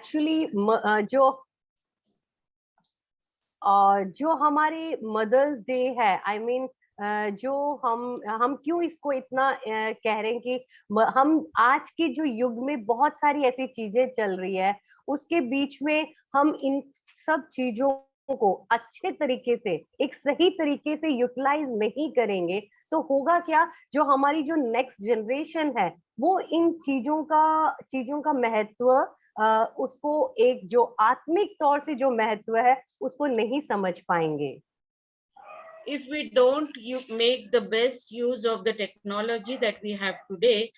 Actually जो हमारे mother's day है, आई मीन जो हम क्यों इसको इतना कह रहे हैं कि हम आज के जो युग में बहुत सारी ऐसी चीजें चल रही है, उसके बीच में हम इन सब चीजों को अच्छे तरीके से, एक सही तरीके से यूटिलाइज नहीं करेंगे तो होगा क्या, जो हमारी जो नेक्स्ट जनरेशन है वो इन चीजों का महत्व, उसको एक जो आत्मिक तौर से जो महत्व है उसको नहीं समझ पाएंगे। If we don't make the best use of the technology that we have today,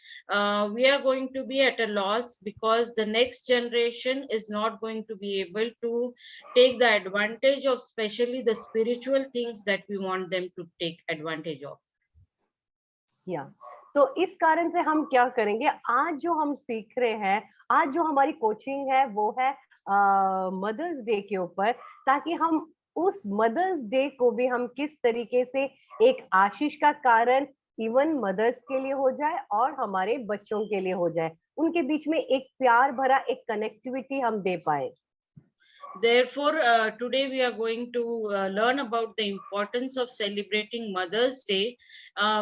we are going to be at a loss, because the next generation is not going to be able to take the advantage of, especially the spiritual things that we want them to take advantage of. या तो इस कारण से हम क्या करेंगे, आज जो हम सीख रहे हैं, आज जो हमारी कोचिंग है वो है मदर्स डे के ऊपर, ताकि हम उस मदर्स डे को भी हम किस तरीके से एक आशीष का कारण इवन मदर्स के लिए हो जाए और हमारे बच्चों के लिए हो जाए, उनके बीच में एक प्यार भरा एक कनेक्टिविटी हम दे पाए। Therefore, today we are going to learn about the importance of celebrating Mother's Day.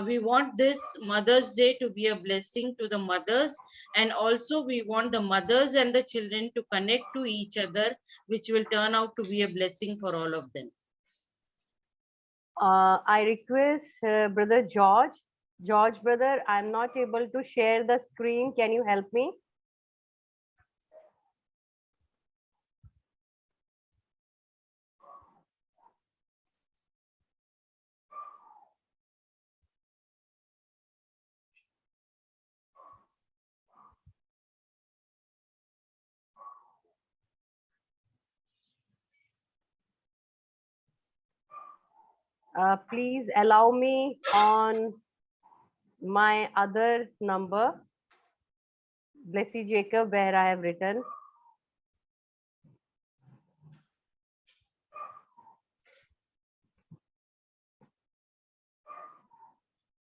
We want this Mother's Day to be a blessing to the mothers, and also we want the mothers and the children to connect to each other, which will turn out to be a blessing for all of them. I request Brother George brother, I'm not able to share the screen. Can you help me? Please allow me on my other number, Blessy Jacob, where I have written.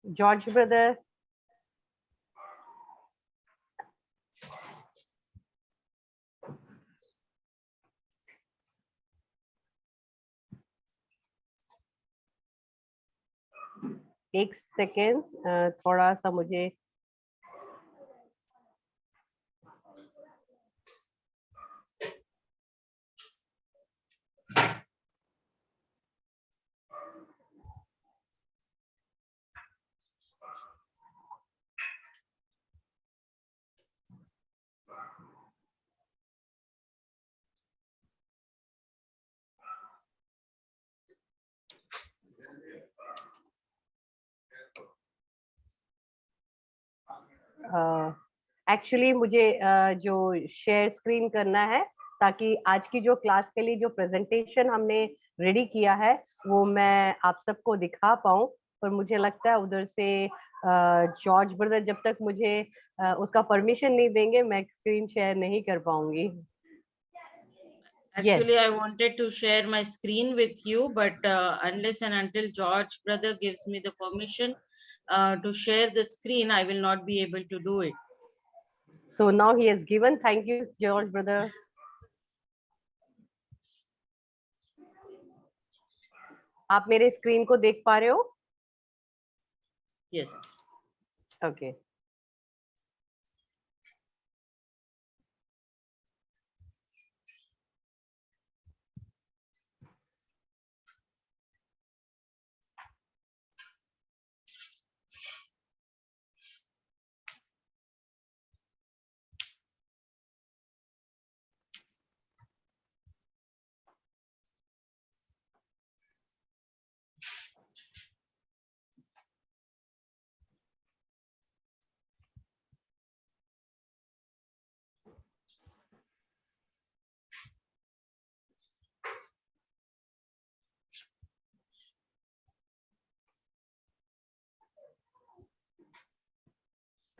George brother. एक second, थोड़ा सा मुझे actually मुझे जो share screen करना है, ताकि आज की जो क्लास के लिए जो प्रेजेंटेशन हमने रेडी किया है वो मैं आप सबको दिखा पाऊँ, पर मुझे लगता है उधर से जॉर्ज ब्रदर जब तक मुझे उसका परमिशन नहीं देंगे मैं स्क्रीन शेयर नहीं कर पाऊंगी। Actually, yes. I wanted to share my screen with you, but unless and until George brother gives me the permission to share the screen, I will not be able to do it. So now he has given. Thank you, George brother. आप मेरे screen को देख पा रहे हो? Yes. Okay.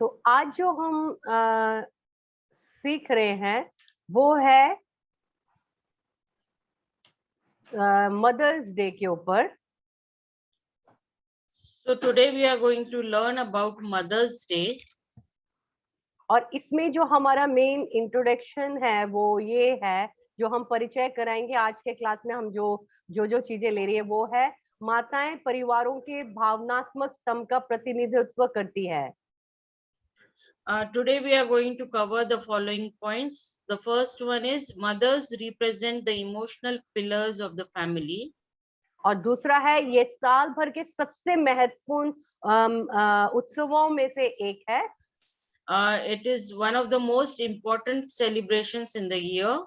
तो आज जो हम सीख रहे हैं वो है मदर्स डे के ऊपर। So today we are going to learn about Mother's Day. और इसमें जो हमारा मेन इंट्रोडक्शन है वो ये है, जो हम परिचय कराएंगे आज के क्लास में, हम जो चीजें ले रही है वो है, माताएं परिवारों के भावनात्मक स्तंभ का प्रतिनिधित्व करती है। Today we are going to cover the following points. The first one is mothers represent the emotional pillars of the family. और दूसरा है, ये साल भर के सबसे महत्वपूर्ण उत्सवों में से एक है। It is one of the most important celebrations in the year.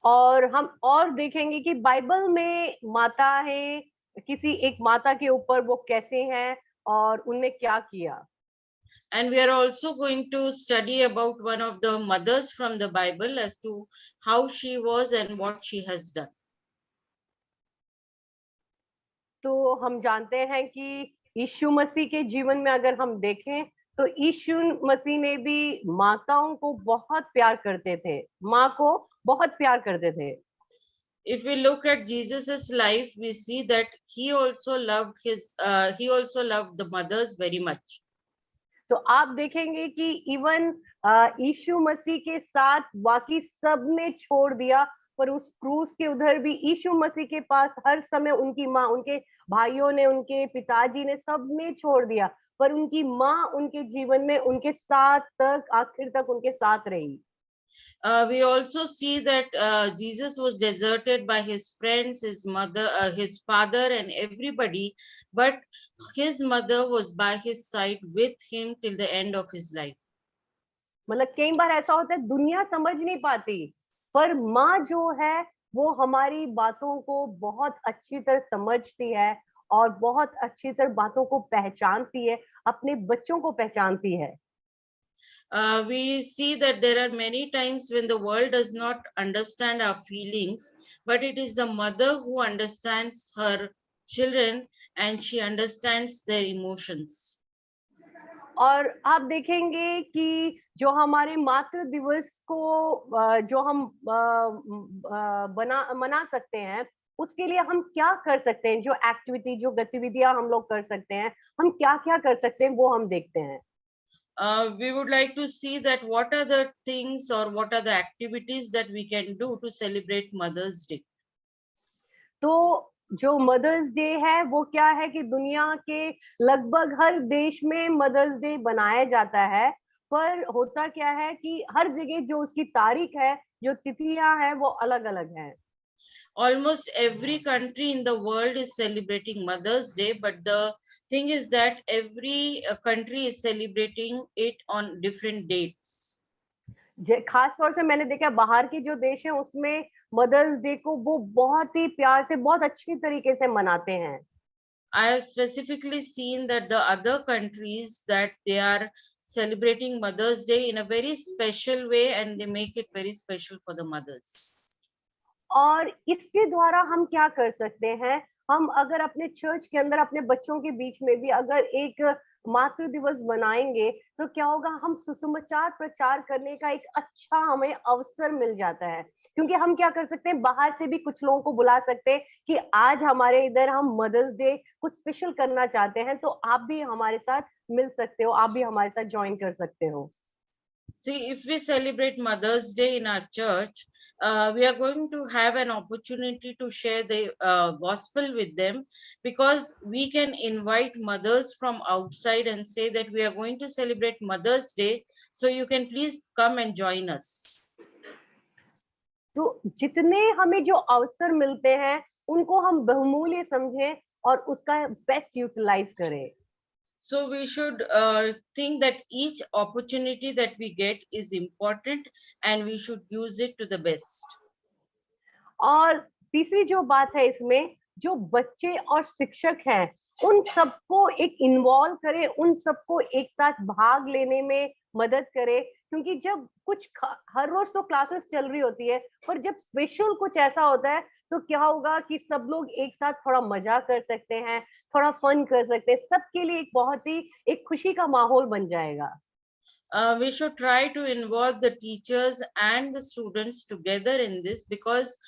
और हम और देखेंगे कि बाइबल में माता है, किसी एक माता के ऊपर वो कैसे हैं और उनने क्या किया। And we are also going to study about one of the mothers from the Bible as to how she was and what she has done. तो हम जानते हैं कि यीशु मसीह के जीवन में अगर हम देखें तो यीशु मसीह ने भी माताओं को बहुत प्यार करते थे, माँ को बहुत प्यार करते थे। If we look at Jesus's life, we see that he also loved the mothers very much. तो आप देखेंगे कि इवन यीशु मसीह के साथ बाकी सब ने छोड़ दिया, पर उस क्रूस के उधर भी यीशु मसीह के पास हर समय उनकी माँ, उनके भाइयों ने, उनके पिताजी ने, सब ने छोड़ दिया, पर उनकी माँ उनके जीवन में उनके साथ तक, आखिर तक उनके साथ रही। We also see that Jesus was deserted by his friends, his mother, his father, and everybody, but his mother was by his side with him till the end of his life. मतलब कई बार ऐसा होता है, दुनिया समझ नहीं पाती, पर माँ जो है वो हमारी बातों को बहुत अच्छी तरह समझती है और बहुत अच्छी तरह बातों को पहचानती है, अपने बच्चों को पहचानती है। We see that there are many times when the world does not understand our feelings, but it is the mother who understands her children and she understands their emotions. और आप देखेंगे कि जो हमारे मातृ दिवस को जो हम मना सकते हैं, उसके लिए हम क्या कर सकते हैं, जो एक्टिविटी, जो गतिविधियां हम लोग कर सकते हैं, हम क्या क्या कर सकते हैं, वो हम देखते हैं। We would like to see that what are the things or what are the activities that we can do to celebrate Mother's Day. तो जो मदर्स डे है वो क्या है कि दुनिया के लगभग हर देश में मदर्स डे बनाया जाता है, पर होता क्या है कि हर जगह जो उसकी तारीख है, जो तिथियां हैं, वो अलग अलग हैं। Almost every country in the world is celebrating Mother's Day, but the thing is that every country is celebrating it on different dates. खास तौर से मैंने देखा बाहर के जो देश हैं उसमें मदर्स डे को वो बहुत ही प्यार से, बहुत अच्छी तरीके से मनाते हैं। I have specifically seen that the other countries that they are celebrating Mother's Day in a very special way and they make it very special for the mothers. और इसके द्वारा हम क्या कर सकते हैं, हम अगर अपने चर्च के अंदर अपने बच्चों के बीच में भी अगर एक मातृ दिवस बनाएंगे तो क्या होगा, हम सुसमाचार प्रचार करने का एक अच्छा हमें अवसर मिल जाता है। क्योंकि हम क्या कर सकते हैं, बाहर से भी कुछ लोगों को बुला सकते हैं कि आज हमारे इधर हम मदर्स डे कुछ स्पेशल करना चाहते हैं, तो आप भी हमारे साथ मिल सकते हो, आप भी हमारे साथ ज्वाइन कर सकते हो। See, if we celebrate Mother's Day in our church, we are going to have an opportunity to share the gospel with them, because we can invite mothers from outside and say that we are going to celebrate Mother's Day, so you can please come and join us. तो जितने हमें जो अवसर मिलते हैं उनको हम बहुमूल्य समझें और उसका बेस्ट यूटिलाइज करें। So we should think that each opportunity that we get is important and we should use it to the best. और तीसरी जो बात है इसमें, जो बच्चे और शिक्षक हैं उन सबको एक इन्वॉल्व करें, उन सबको एक साथ भाग लेने में मदद करे। क्योंकि जब कुछ हर रोज तो क्लासेस चल रही होती है, पर जब स्पेशल कुछ ऐसा होता है तो क्या होगा कि सब लोग एक साथ थोड़ा मजा कर सकते हैं, थोड़ा फन कर सकते हैं, सबके लिए एक बहुत ही एक खुशी का माहौल बन जाएगा। We should try to involve the teachers and the students together in this, because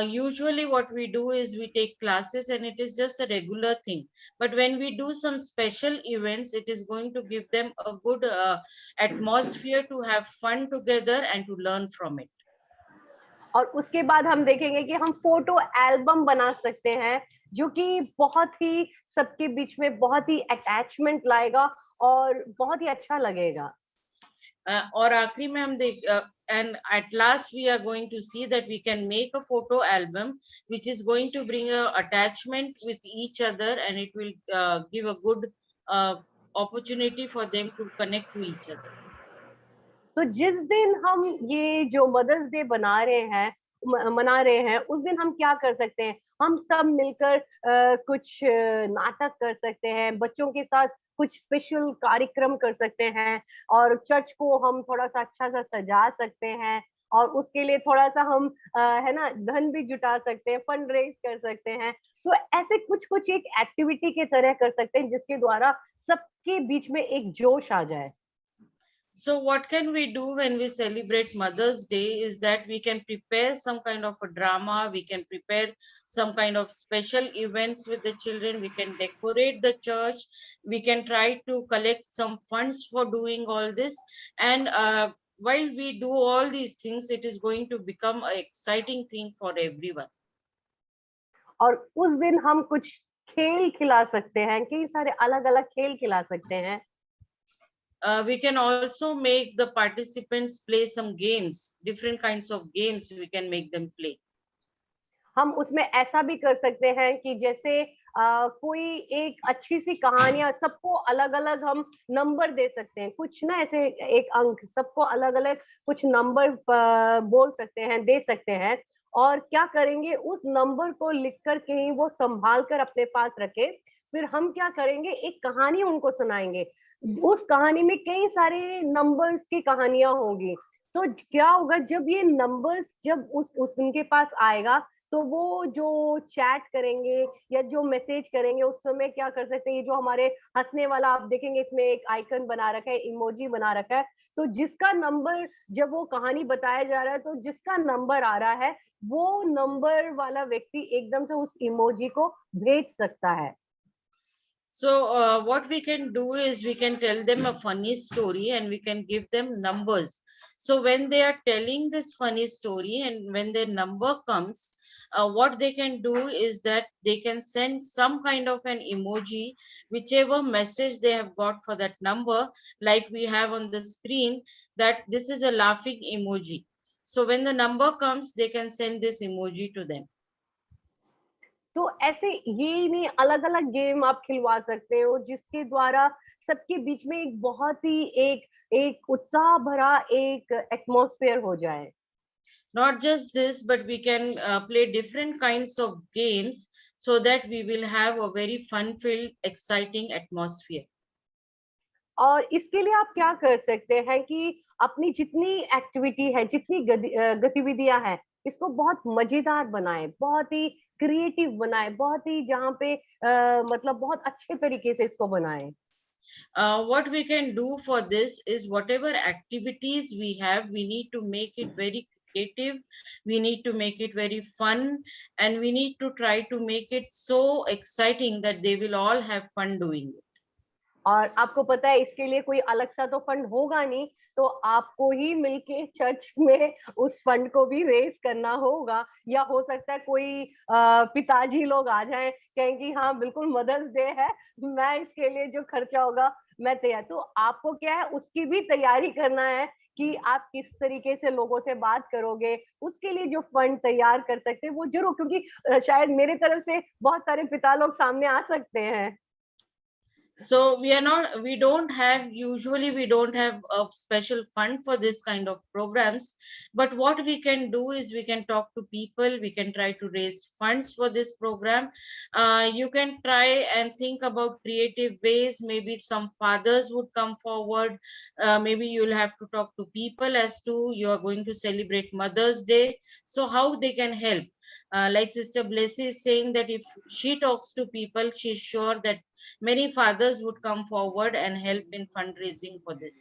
usually what we do is we take classes and it is just a regular thing. But when we do some special events, it is going to give them a good atmosphere to have fun together and to learn from it. और उसके बाद हम देखेंगे कि हम photo album बना सकते हैं, जो कि बहुत ही सबके बीच में बहुत ही अटैचमेंट लाएगा और बहुत ही अच्छा लगेगा। और आखिरी में हम देख and at last we are going to see that we can make a photo album which is going to bring a attachment with each other, and it will give a good opportunity for them to connect to each other. तो जिस दिन हम ये जो mother's day मना रहे हैं, उस दिन हम क्या कर सकते हैं? हम सब मिलकर कुछ नाटक कर सकते हैं, बच्चों के साथ कुछ स्पेशल कार्यक्रम कर सकते हैं, और चर्च को हम थोड़ा-सा अच्छा-सा सजा सकते हैं, और उसके लिए थोड़ा-सा हम है ना, धन भी जुटा सकते हैं, फंड रेज़ कर सकते हैं। तो ऐसे कुछ-कुछ एक एक्टिविटी के तरह कर सकते हैं, जिसके द्वारा सबके बीच में एक जोश आ जाए। So what can we do when we celebrate Mother's Day is that we can prepare some kind of a drama, we can prepare some kind of special events with the children, we can decorate the church, we can try to collect some funds for doing all this. And while we do all these things, it is going to become an exciting thing for everyone. और उस दिन हम कुछ खेल खिला सकते हैं, कई सारे अलग-अलग खेल खिला सकते हैं। We can also make the participants play some games, different kinds of games we can make them play. हम उसमें ऐसा भी कर सकते हैं कि जैसे कोई एक अच्छी सी कहानियां, सबको अलग-अलग हम नंबर दे सकते हैं, कुछ ना ऐसे एक अंक, सबको अलग-अलग कुछ नंबर बोल सकते हैं, दे सकते हैं, और क्या करेंगे, उस नंबर को लिखकर कहीं वो संभाल कर अपने पास रखे। फिर हम क्या करेंगे, एक कहानी उनको सुनाएंगे। उस कहानी में कई सारे नंबर्स की कहानियां होंगी। तो क्या होगा, जब ये नंबर्स जब उस उनके पास आएगा, तो वो जो चैट करेंगे या जो मैसेज करेंगे, उस समय क्या कर सकते हैं, ये जो हमारे हंसने वाला आप देखेंगे, इसमें एक आइकन बना रखा है, इमोजी बना रखा है। तो जिसका नंबर, जब वो कहानी बताया जा रहा है, तो जिसका नंबर आ रहा है, वो नंबर वाला व्यक्ति एकदम से उस इमोजी को भेज सकता है। So what we can do is we can tell them a funny story and we can give them numbers. So when they are telling this funny story and when their number comes, what they can do is that they can send some kind of an emoji, whichever message they have got for that number, like we have on the screen, that this is a laughing emoji. So when the number comes, they can send this emoji to them. तो ऐसे ये नहीं, अलग-अलग game आप खिलवा सकते हो, जिसके द्वारा सबके बीच में एक बहुत ही एक उत्साह भरा एक एटमॉस्फेयर हो जाए। Not just this, but we can play different kinds of games so that we will have a very fun-filled, exciting atmosphere. और इसके लिए आप क्या कर सकते हैं कि अपनी जितनी एक्टिविटी है, जितनी गतिविधियां हैं, इसको बहुत मजेदार बनाएं, बहुत ही क्रिएटिव बनाएं, बहुत ही जहाँ पे मतलब बहुत अच्छे तरीके से इसको बनाएं। What we can do for this is whatever activities we have, we need to make it very creative, we need to make it very fun, and we need to try to make it so exciting that they will all have fun doing it. और आपको पता है, इसके लिए कोई अलग सा तो फंड होगा नहीं, तो आपको ही मिलके चर्च में उस फंड को भी रेज करना होगा, या हो सकता है कोई पिताजी लोग आ जाएं, कहें कि हाँ बिल्कुल मदर्स डे है, मैं इसके लिए जो खर्चा होगा मैं तैयार। तो आपको क्या है, उसकी भी तैयारी करना है कि आप किस तरीके से लोगों से बात करोगे, उसके लिए जो फंड तैयार कर सकते हैं वो जरूर, क्योंकि शायद मेरे तरफ से बहुत सारे पिता लोग सामने आ सकते हैं। So we don't have, usually we don't have a special fund for this kind of programs, but what we can do is we can talk to people, we can try to raise funds for this program. You can try and think about creative ways, maybe some fathers would come forward, maybe you'll have to talk to people as to you are going to celebrate Mother's Day, so how they can help. Like Sister Blessy is saying that if she talks to people, she's sure that many fathers would come forward and help in fundraising for this.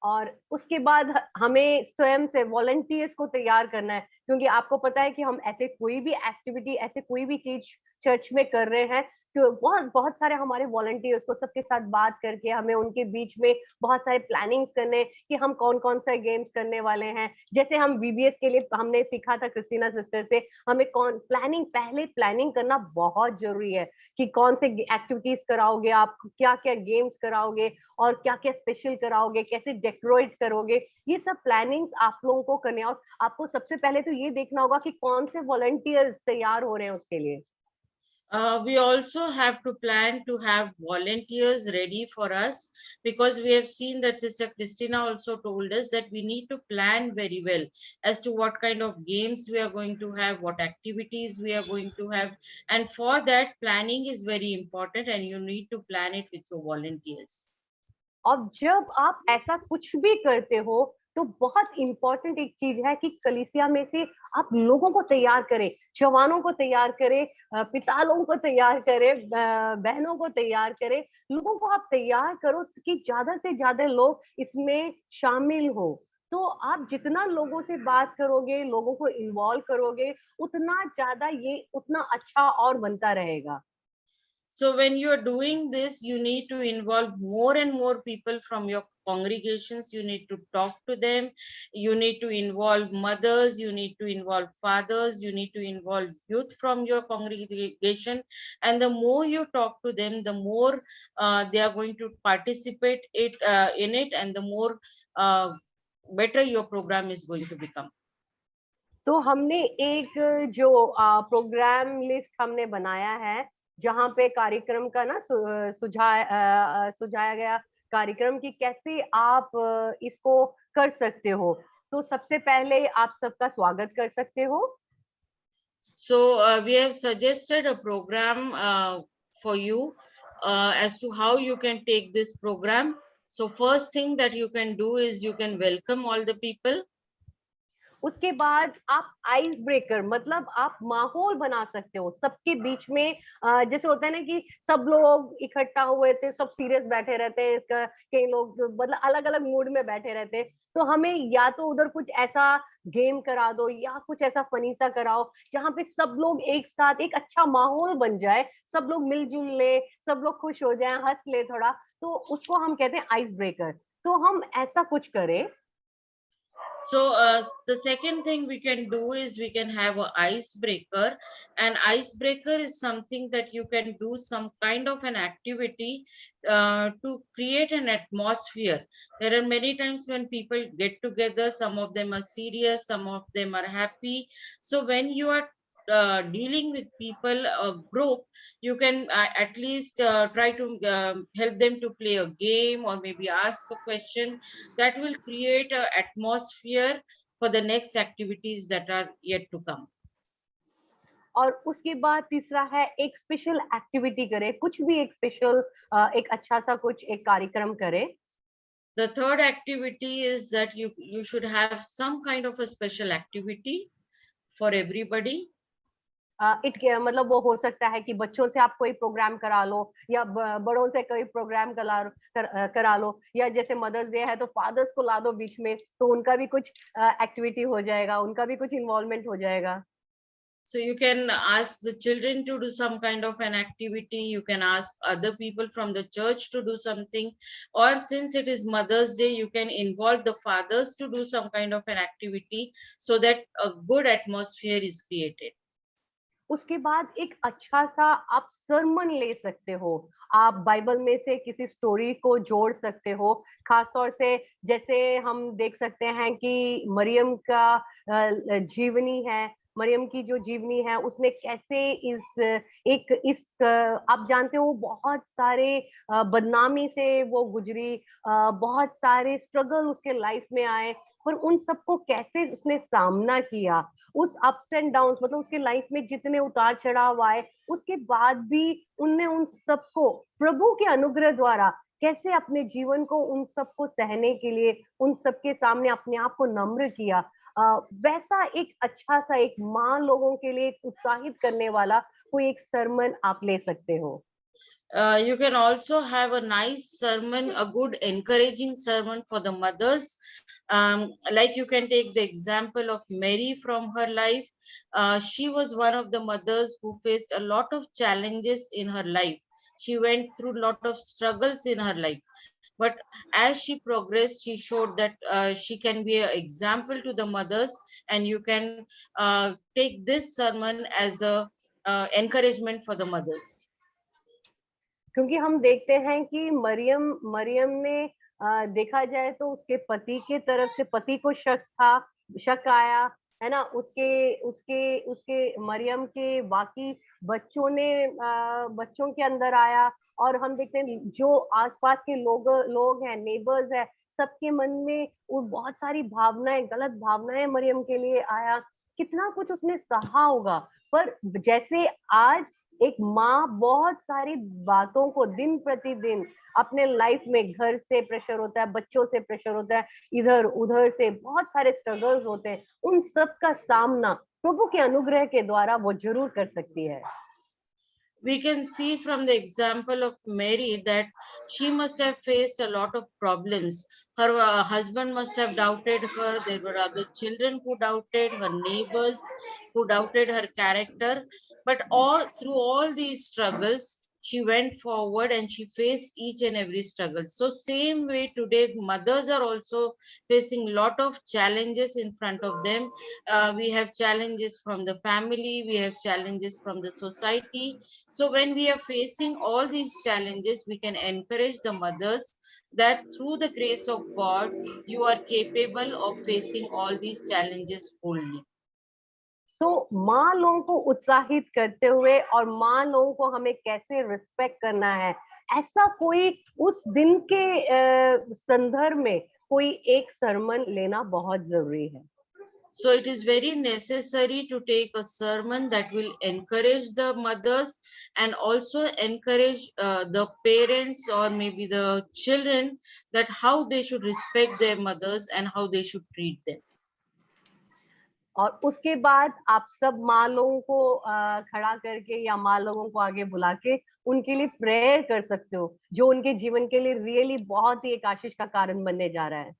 और उसके बाद हमें स्वयं से volunteers को तैयार करना है, क्योंकि आपको पता है कि हम ऐसे कोई भी एक्टिविटी, ऐसे कोई भी चीज चर्च में कर रहे हैं, तो बहुत बहुत सारे हमारे वॉलंटियर्स को सबके साथ बात करके हमें उनके बीच में बहुत सारे प्लानिंग्स करने कि हम कौन कौन सा गेम्स करने वाले हैं। जैसे हम वीबीएस के लिए हमने सीखा था क्रिस्टीना सिस्टर से, हमें कौन प्लानिंग, पहले प्लानिंग करना बहुत जरूरी है कि कौन से एक्टिविटीज कराओगे आप, क्या क्या गेम्स कराओगे और क्या क्या स्पेशल कराओगे, कैसे डेकोरेट करोगे। ये सब प्लानिंग्स आप लोगों को करने, और आपको सबसे पहले तो ये देखना होगा कि कौन से वॉलंटियर्स तैयार हो रहे हैं उसके लिए। We also have to plan to have volunteers ready for us, because we have seen that Sister Christina also told us that we need to plan very well as to what kind of games we are going to have, what activities we are going to have. And for that, planning is very important, and you need to plan it with your volunteers. और जब आप ऐसा कुछ भी करते हो तो बहुत इंपॉर्टेंट एक चीज है कि कलीसिया में से आप लोगों को तैयार करें, जवानों को तैयार करें, पिता लोगों को तैयार करें, बहनों को तैयार करें, लोगों को आप तैयार करो कि ज्यादा से ज्यादा लोग इसमें शामिल हो। तो आप जितना लोगों से बात करोगे, लोगों को इन्वॉल्व करोगे, उतना ज्यादा ये उतना अच्छा और बनता रहेगा। So when you're doing this, you need to involve more and more people from your congregations. You need to talk to them. You need to involve mothers. You need to involve fathers. You need to involve youth from your congregation. And the more you talk to them, the more they are going to participate in it, and the more better your program is going to become. तो हमने एक जो programme list हमने बनाया है, जहाँ पे कार्यक्रम का ना सुझाया गया कार्यक्रम कि कैसे आप इसको कर सकते हो। तो सबसे पहले आप सबका स्वागत कर सकते हो। So we have suggested a program for you as to how you can take this program. So first thing that you can do is you can welcome all the people. उसके बाद आप आइस ब्रेकर, मतलब आप माहौल बना सकते हो सबके बीच में। जैसे होता है ना कि सब लोग इकट्ठा हुए थे, सब सीरियस बैठे रहते हैं, इसका कई लोग मतलब अलग अलग मूड में बैठे रहते हैं। तो हमें या तो उधर कुछ ऐसा गेम करा दो या कुछ ऐसा फनी सा कराओ जहाँ पे सब लोग एक साथ, एक अच्छा माहौल बन जाए, सब लोग मिलजुल ले, सब लोग खुश हो जाए, हंस ले थोड़ा। तो उसको हम कहते हैं आइस ब्रेकर। तो हम ऐसा कुछ करें। So the second thing we can do is we can have an icebreaker. An icebreaker is something that you can do some kind of an activity to create an atmosphere. There are many times when people get together, some of them are serious, some of them are happy. So when you are dealing with people, a group, you can at least try to help them to play a game or maybe ask a question that will create an atmosphere for the next activities that are yet to come. और उसके बाद तीसरा है एक special activity करें, कुछ भी एक स्पेशल, एक अच्छा सा कुछ एक कार्यक्रम करें। The third activity is that you should have some kind of a special activity for everybody. It मतलब वो हो सकता है कि बच्चों से आप कोई प्रोग्राम करा लो, या बड़ों से कोई प्रोग्राम करा लो, या जैसे मदर्स डे है तो फादर्स को ला दो बीच में, तो उनका भी कुछ एक्टिविटी हो जाएगा, उनका भी कुछ इन्वॉल्वमेंट हो जाएगा। So you can ask the children to do some kind of an activity. You can ask other people from the church to do something. Or since it is Mother's Day, you can involve the fathers to do some kind of an activity so that a good atmosphere is created. उसके बाद एक अच्छा सा आप सरमन ले सकते हो, आप बाइबल में से किसी स्टोरी को जोड़ सकते हो। खास तौर से जैसे हम देख सकते हैं कि मरियम का जीवनी है, मरियम की जो जीवनी है उसने कैसे आप जानते हो बहुत सारे बदनामी से वो गुजरी, बहुत सारे स्ट्रगल उसके लाइफ में आए, पर उन सबको कैसे उसने सामना किया, उस अप्स एंड डाउन्स, मतलब उसके लाइफ में जितने उतार चढ़ाव आए, उसके बाद भी उनने उन सबको प्रभु के अनुग्रह द्वारा कैसे अपने जीवन को उन सबको सहने के लिए, उन सबके सामने अपने आप को नम्र किया। वैसा एक अच्छा सा एक माँ लोगों के लिए उत्साहित करने वाला कोई एक सरमन आप ले सकते हो। You can also have a nice sermon, a good encouraging sermon for the mothers. Like you can take the example of Mary from her life. She was one of the mothers who faced a lot of challenges in her life. She went through a lot of struggles in her life. But as she progressed, she showed that she can be an example to the mothers, and you can take this sermon as a encouragement for the mothers. क्योंकि हम देखते हैं कि मरियम मरियम ने देखा जाए तो उसके पति के तरफ से पति को शक आया, है ना? उसके उसके उसके मरियम के बाकी बच्चों ने बच्चों के अंदर आया, और हम देखते हैं जो आसपास के लोग हैं, नेबर्स है, सबके मन में वो बहुत सारी भावनाएं, गलत भावनाएं मरियम के लिए आया। कितना कुछ उसने सहा होगा, पर जैसे आज एक माँ बहुत सारी बातों को दिन प्रतिदिन अपने लाइफ में, घर से प्रेशर होता है, बच्चों से प्रेशर होता है, इधर उधर से बहुत सारे स्ट्रगल्स होते हैं, उन सब का सामना प्रभु के अनुग्रह के द्वारा वो जरूर कर सकती है। We can see from the example of Mary that she must have faced a lot of problems. Her husband must have doubted her. There were other children who doubted, her neighbors who doubted her character. But through all these struggles, she went forward and she faced each and every struggle. So same way today, mothers are also facing a lot of challenges in front of them. We have challenges from the family, we have challenges from the society. So when we are facing all these challenges, we can encourage the mothers that through the grace of God, you are capable of facing all these challenges boldly. सो माँ लोगों को उत्साहित करते हुए और माँ लोगों को हमें कैसे रिस्पेक्ट करना है, ऐसा कोई उस दिन के संदर्भ में कोई एक सरमन लेना बहुत जरूरी है। So it is very necessary to take a sermon that will encourage the mothers and also encourage the parents or maybe the children, that how they should respect their mothers and how they should treat them. और उसके बाद आप सब माँ लोगों को खड़ा करके या माँ लोगों को आगे बुला के उनके लिए प्रेयर कर सकते हो, जो उनके जीवन के लिए रियली बहुत ही एक आशीष का कारण बनने जा रहा है।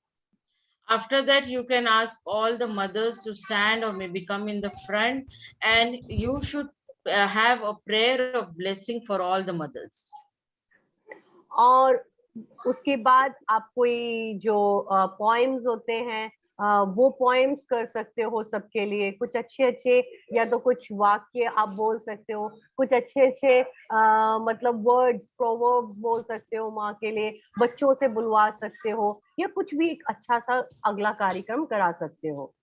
After that, you can ask all the mothers to stand or maybe come in the front, and you should have a prayer of blessing for all the mothers. और उसके बाद आप कोई जो पोएम्स होते हैं वो पोएम्स कर सकते हो सबके लिए, कुछ अच्छे या तो कुछ वाक्य आप बोल सकते हो, कुछ अच्छे मतलब वर्ड्स, प्रोवर्ब्स बोल सकते हो माँ के लिए, बच्चों से बुलवा सकते हो, या कुछ भी एक अच्छा सा अगला कार्यक्रम करा सकते हो।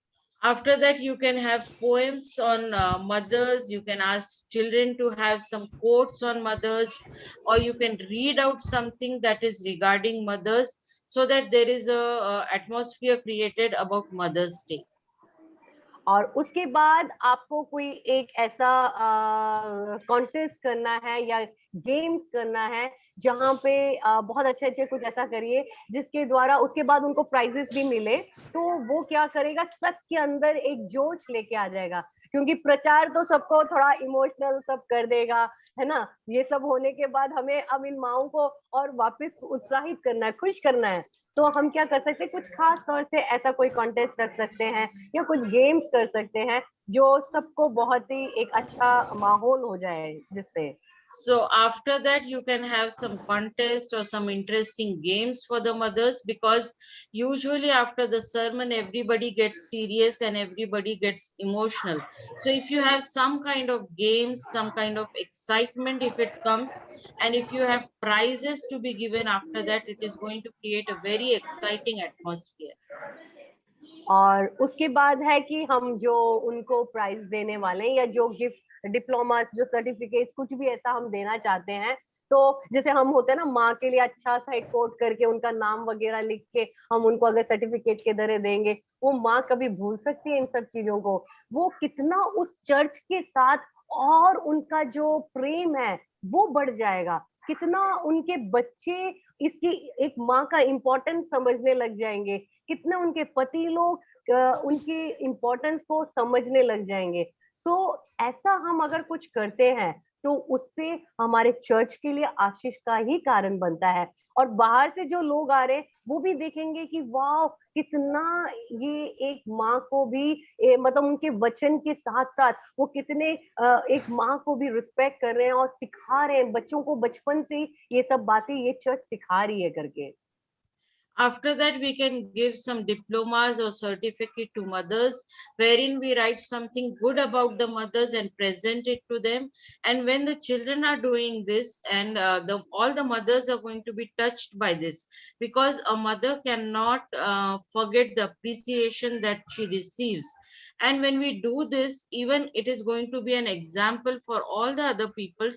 After that, you can have poems on mothers. You can ask children to have some quotes on mothers, or you can read out something that is regarding mothers, so that there is a atmosphere created about Mother's Day. और उसके बाद आपको कोई एक ऐसा contest करना है या गेम्स करना है जहाँ पे बहुत अच्छे कुछ ऐसा करिए जिसके द्वारा उसके बाद उनको प्राइजेस भी मिले, तो वो क्या करेगा, सबके अंदर एक जोश लेके आ जाएगा, क्योंकि प्रचार तो सबको थोड़ा इमोशनल सब कर देगा, है ना? ये सब होने के बाद हमें अब इन माओं को और वापस उत्साहित करना है, खुश करना है, तो हम क्या कर सकते हैं, कुछ खास तौर से ऐसा कोई कॉन्टेस्ट रख सकते हैं या कुछ गेम्स कर सकते हैं जो सबको बहुत ही एक अच्छा माहौल हो जाए जिससे। So after that, you can have some contest or some interesting games for the mothers, because usually after the sermon, everybody gets serious and everybody gets emotional. So if you have some kind of games, some kind of excitement, if it comes, and if you have prizes to be given after that, it is going to create a very exciting atmosphere. और उसके बाद है कि हम जो उनको prize देने वाले हैं या जो गिफ्ट, डिप्लोमास, जो सर्टिफिकेट्स, कुछ भी ऐसा हम देना चाहते हैं, तो जैसे हम होते हैं ना, माँ के लिए अच्छा सा एक कोट करके उनका नाम वगैरह लिख के हम उनको अगर सर्टिफिकेट के तरह देंगे, वो माँ कभी भूल सकती है इन सब चीजों को? वो कितना उस चर्च के साथ और उनका जो प्रेम है वो बढ़ जाएगा, कितना उनके बच्चे इसकी एक माँ का इम्पोर्टेंस समझने लग जाएंगे, कितने उनके पति लोग उनकी इम्पोर्टेंस को समझने लग जाएंगे। सो ऐसा हम अगर कुछ करते हैं तो उससे हमारे चर्च के लिए आशीष का ही कारण बनता है। और बाहर से जो लोग आ रहे हैं वो भी देखेंगे कि वाह, कितना ये एक माँ को भी मतलब उनके वचन के साथ साथ वो कितने एक माँ को भी रिस्पेक्ट कर रहे हैं और सिखा रहे हैं बच्चों को बचपन से ही ये सब बातें ये चर्च सिखा रही है करके। After that, we can give some diplomas or certificate to mothers, wherein we write something good about the mothers and present it to them. And when the children are doing this, and all the mothers are going to be touched by this, because a mother cannot forget the appreciation that she receives. And when we do this, even it is going to be an example for all the other people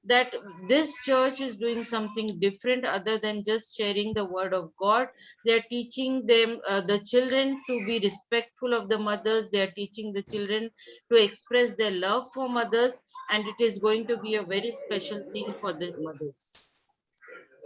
that this church is doing something different other than just sharing the word of God. They are teaching them, the children, to be respectful of the mothers. They are teaching the children to express their love for mothers, and it is going to be a very special thing for the mothers.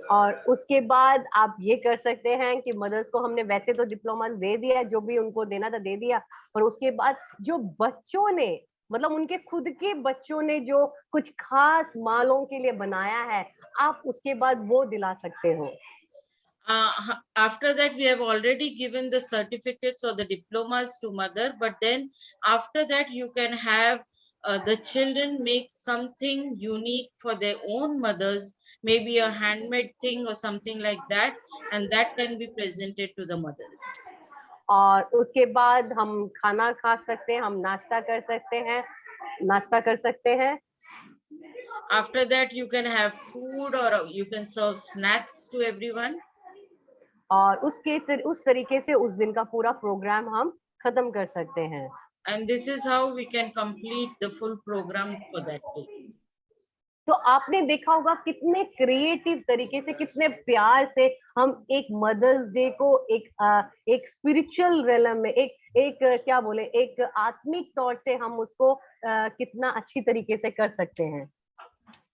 और उसके बाद आप ये कर सकते हैं कि mother's को हमने वैसे तो डिप्लोमास दे दिया, जो भी उनको देना था दे दिया, पर उसके बाद जो बच्चों ने, मतलब उनके खुद के बच्चों ने जो कुछ खास मालों के लिए बनाया है, आप उसके बाद वो दिला सकते हो। After that, we have already given the certificates or the diplomas to mother, but then after that you can have the children make something unique for their own mothers, maybe a handmade thing or something like that, and that can be presented to the mothers. और उसके बाद हम खाना खा सकते हैं, हम नाश्ता कर सकते हैं। After that, you can have food or you can serve snacks to everyone. और उस तरीके से उस दिन का पूरा प्रोग्राम हम खत्म कर सकते हैं। And this is how we can complete the full program for that day. तो आपने देखा होगा कितने क्रिएटिव तरीके से, कितने प्यार से हम एक मदर्स डे को एक स्पिरिचुअल रेलम में, एक क्या बोले, एक आत्मिक तौर से हम उसको कितना अच्छी तरीके से कर सकते हैं।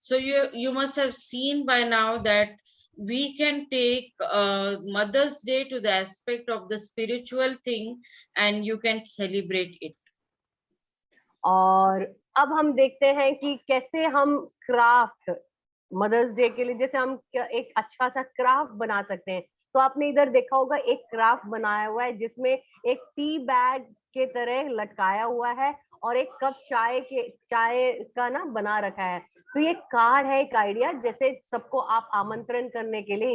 So you must have seen by now that we can take Mother's Day to the aspect of the spiritual thing, and you can celebrate it. और अब हम देखते हैं कि कैसे हम क्राफ्ट मदर्स डे के लिए, जैसे हम एक अच्छा सा क्राफ्ट बना सकते हैं। तो आपने इधर देखा होगा एक क्राफ्ट बनाया हुआ है जिसमें एक टी बैग के तरह लटकाया हुआ है और एक कप चाय का ना बना रखा है। तो ये कार्ड है, एक आइडिया, जैसे सबको आप आमंत्रण करने के लिए,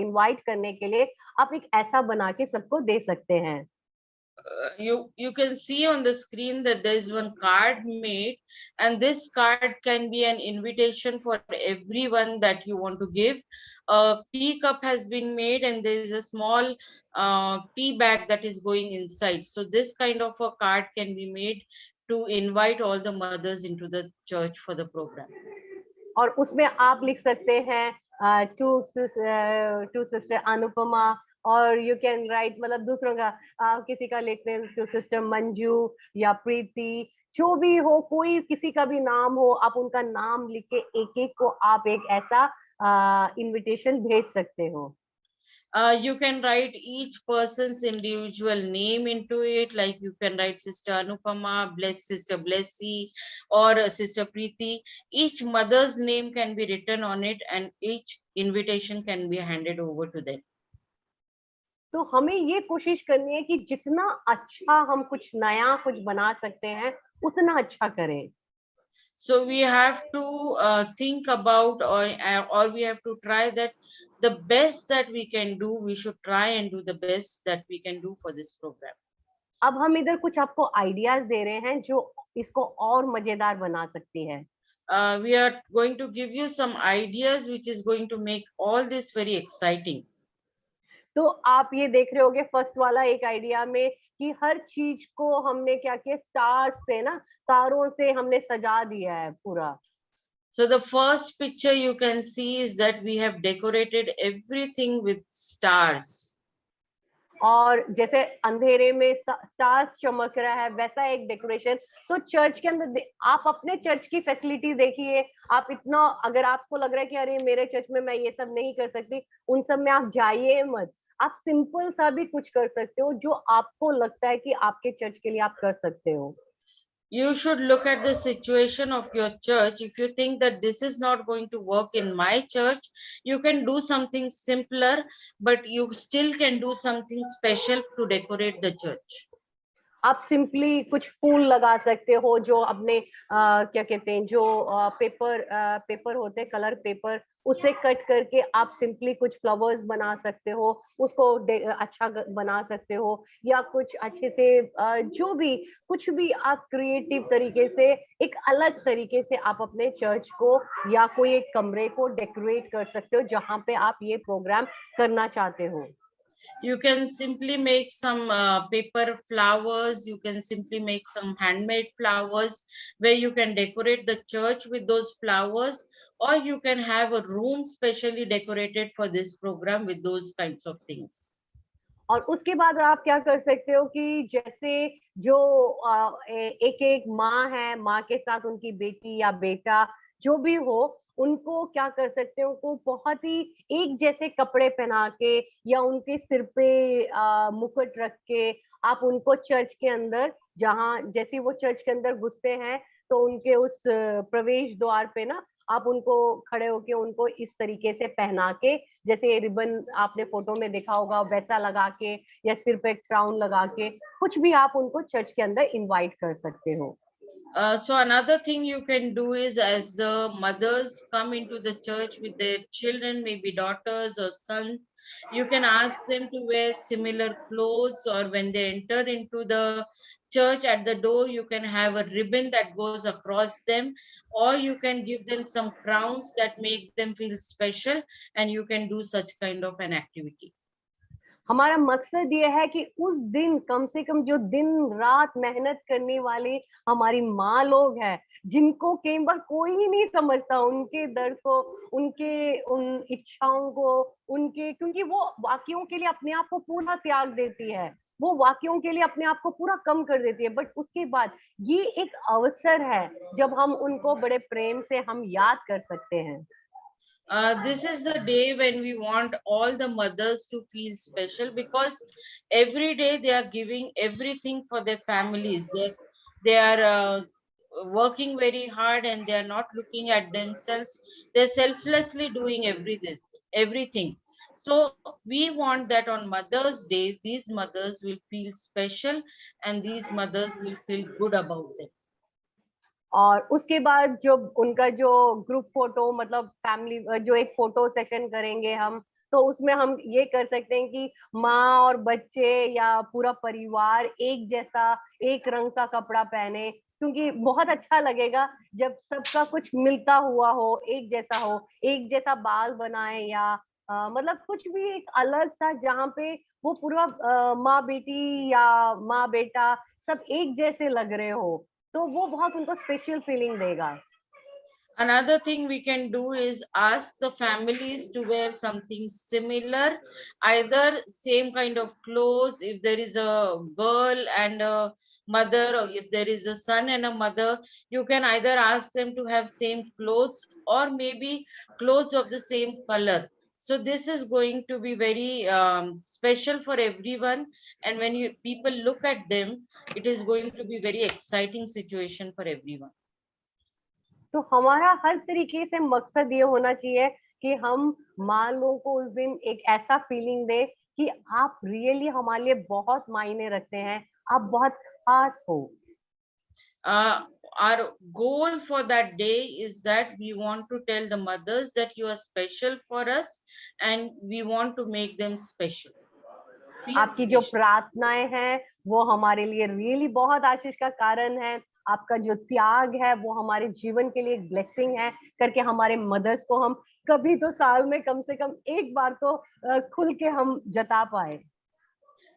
इनवाइट करने के लिए आप एक ऐसा बना के सबको दे सकते हैं। You can see on the screen that there is one card made, and this card can be an invitation for everyone that you want to give. A tea cup has been made, and there is a small tea bag that is going inside. So this kind of a card can be made to invite all the mothers into the church for the program. और उसमें आप लिख सकते हैं to sister Anupama, और you can write, मतलब दूसरों का, किसी का लिखते हैं टू सिस्टर मंजू या प्रीति, जो भी हो, कोई किसी का भी नाम हो, आप उनका नाम लिख के एक एक को आप एक ऐसा इनविटेशन भेज सकते हो। You can write each person's individual name into it, like you can write Sister Anupama, Sister Blessy, or Sister Preeti. Each mother's name can be written on it, and each invitation can be handed over to them. तो हमें ये कोशिश करनी है कि जितना अच्छा हम कुछ नया कुछ बना सकते हैं उतना अच्छा करें। So we have to think about, or we have to try that the best that we can do, we should try and do the best that we can do for this program. अब हम इधर कुछ आपको ideas दे रहे हैं जो इसको और मजेदार बना सकती है। We are going to give you some ideas which is going to make all this very exciting. तो आप ये देख रहे होगे फर्स्ट वाला एक आइडिया में कि हर चीज को हमने क्या किया, स्टार्स से ना, तारों से हमने सजा दिया है पूरा। So the first picture you can see is that we have decorated everything with stars. और जैसे अंधेरे में स्टार्स चमक रहा है वैसा एक डेकोरेशन। तो चर्च के अंदर आप अपने चर्च की फैसिलिटी देखिए, आप इतना, अगर आपको लग रहा है कि अरे मेरे चर्च में मैं ये सब नहीं कर सकती, उन सब में आप जाइए मत। आप सिंपल सा भी कुछ कर सकते हो जो आपको लगता है कि आपके चर्च के लिए आप कर सकते हो। You should look at the situation of your church. If you think that this is not going to work in my church, you can do something simpler, but you still can do something special to decorate the church. आप simply कुछ फूल लगा सकते हो जो अपने क्या कहते हैं जो पेपर होते हैं कलर पेपर उससे कट करके आप सिंपली कुछ फ्लावर्स बना सकते हो उसको अच्छा बना सकते हो या कुछ अच्छे से जो भी कुछ भी आप क्रिएटिव तरीके से एक अलग तरीके से आप अपने चर्च को या कोई एक कमरे को डेकोरेट कर सकते हो जहाँ पे आप ये प्रोग्राम करना चाहते हो. You can simply make some paper flowers. You can simply make some handmade flowers where you can decorate the church with those flowers, or you can have a room specially decorated for this program with those kinds of things. और उसके बाद आप क्या कर सकते हो कि जैसे जो एक एक माँ है, माँ के साथ उनकी बेटी या बेटा जो भी हो, उनको क्या कर सकते हो, उनको बहुत ही एक जैसे कपड़े पहना के या उनके सिर पे मुकुट रख के आप उनको चर्च के अंदर जहाँ जैसे वो चर्च के अंदर घुसते हैं तो उनके उस प्रवेश द्वार पे ना आप उनको खड़े होके उनको इस तरीके से पहना के जैसे रिबन आपने फोटो में देखा होगा वैसा लगा के या सिर पे क्राउन लगा के कुछ भी आप उनको चर्च के अंदर इनवाइट कर सकते हो. So another thing you can do is, as the mothers come into the church with their children, maybe daughters or sons, you can ask them to wear similar clothes, or when they enter into the church at the door, you can have a ribbon that goes across them, or you can give them some crowns that make them feel special, and you can do such kind of an activity. हमारा मकसद ये है कि उस दिन कम से कम जो दिन रात मेहनत करने वाले हमारी माँ लोग हैं जिनको कई बार कोई नहीं समझता उनके दर्द को उनके उन इच्छाओं को उनके क्योंकि वो वाक्यों के लिए अपने आप को पूरा त्याग देती है वो वाक्यों के लिए अपने आप को पूरा कम कर देती है बट उसके बाद ये एक अवसर है जब हम उनको बड़े प्रेम से हम याद कर सकते हैं. This is the day when we want all the mothers to feel special, because every day they are giving everything for their families. They are working very hard, and they are not looking at themselves. They're selflessly doing everything. So we want that on Mother's Day, these mothers will feel special, and these mothers will feel good about them. और उसके बाद जो उनका जो group photo मतलब family जो एक photo session करेंगे हम तो उसमें हम ये कर सकते हैं कि माँ और बच्चे या पूरा परिवार एक जैसा एक रंग का कपड़ा पहने क्योंकि बहुत अच्छा लगेगा जब सबका कुछ मिलता हुआ हो एक जैसा बाल बनाए या मतलब कुछ भी एक अलग सा जहाँ पे वो पूरा माँ बेटी या माँ बेटा सब एक जैसे लग रहे हो तो वो बहुत उनको स्पेशल फीलिंग देगा. Another thing we can do is ask the families to wear something similar, either same kind of clothes if there is a girl and a mother, or if there is a son and a mother, you can either ask them to have same clothes or maybe clothes of the same color. So this is going to be very special for everyone, and when people look at them, it is going to be very exciting situation for everyone. तो हमारा हर तरीके से मकसद ये होना चाहिए कि हम माँ लोगों को उस दिन एक ऐसा फीलिंग दे कि आप रियली हमारे लिए बहुत मायने रखते हैं आप बहुत खास हो. Our goal for that day is that we want to tell the mothers that you are special for us, and we want to make them special. आपकी जो प्रार्थनाएं हैं वो हमारे लिए रियली बहुत आशीष का कारण है. आपका जो त्याग है वो हमारे जीवन के लिए एक ब्लेसिंग है करके हमारे मदर्स को हम कभी तो साल में कम से कम एक बार तो खुल के हम जता पाए.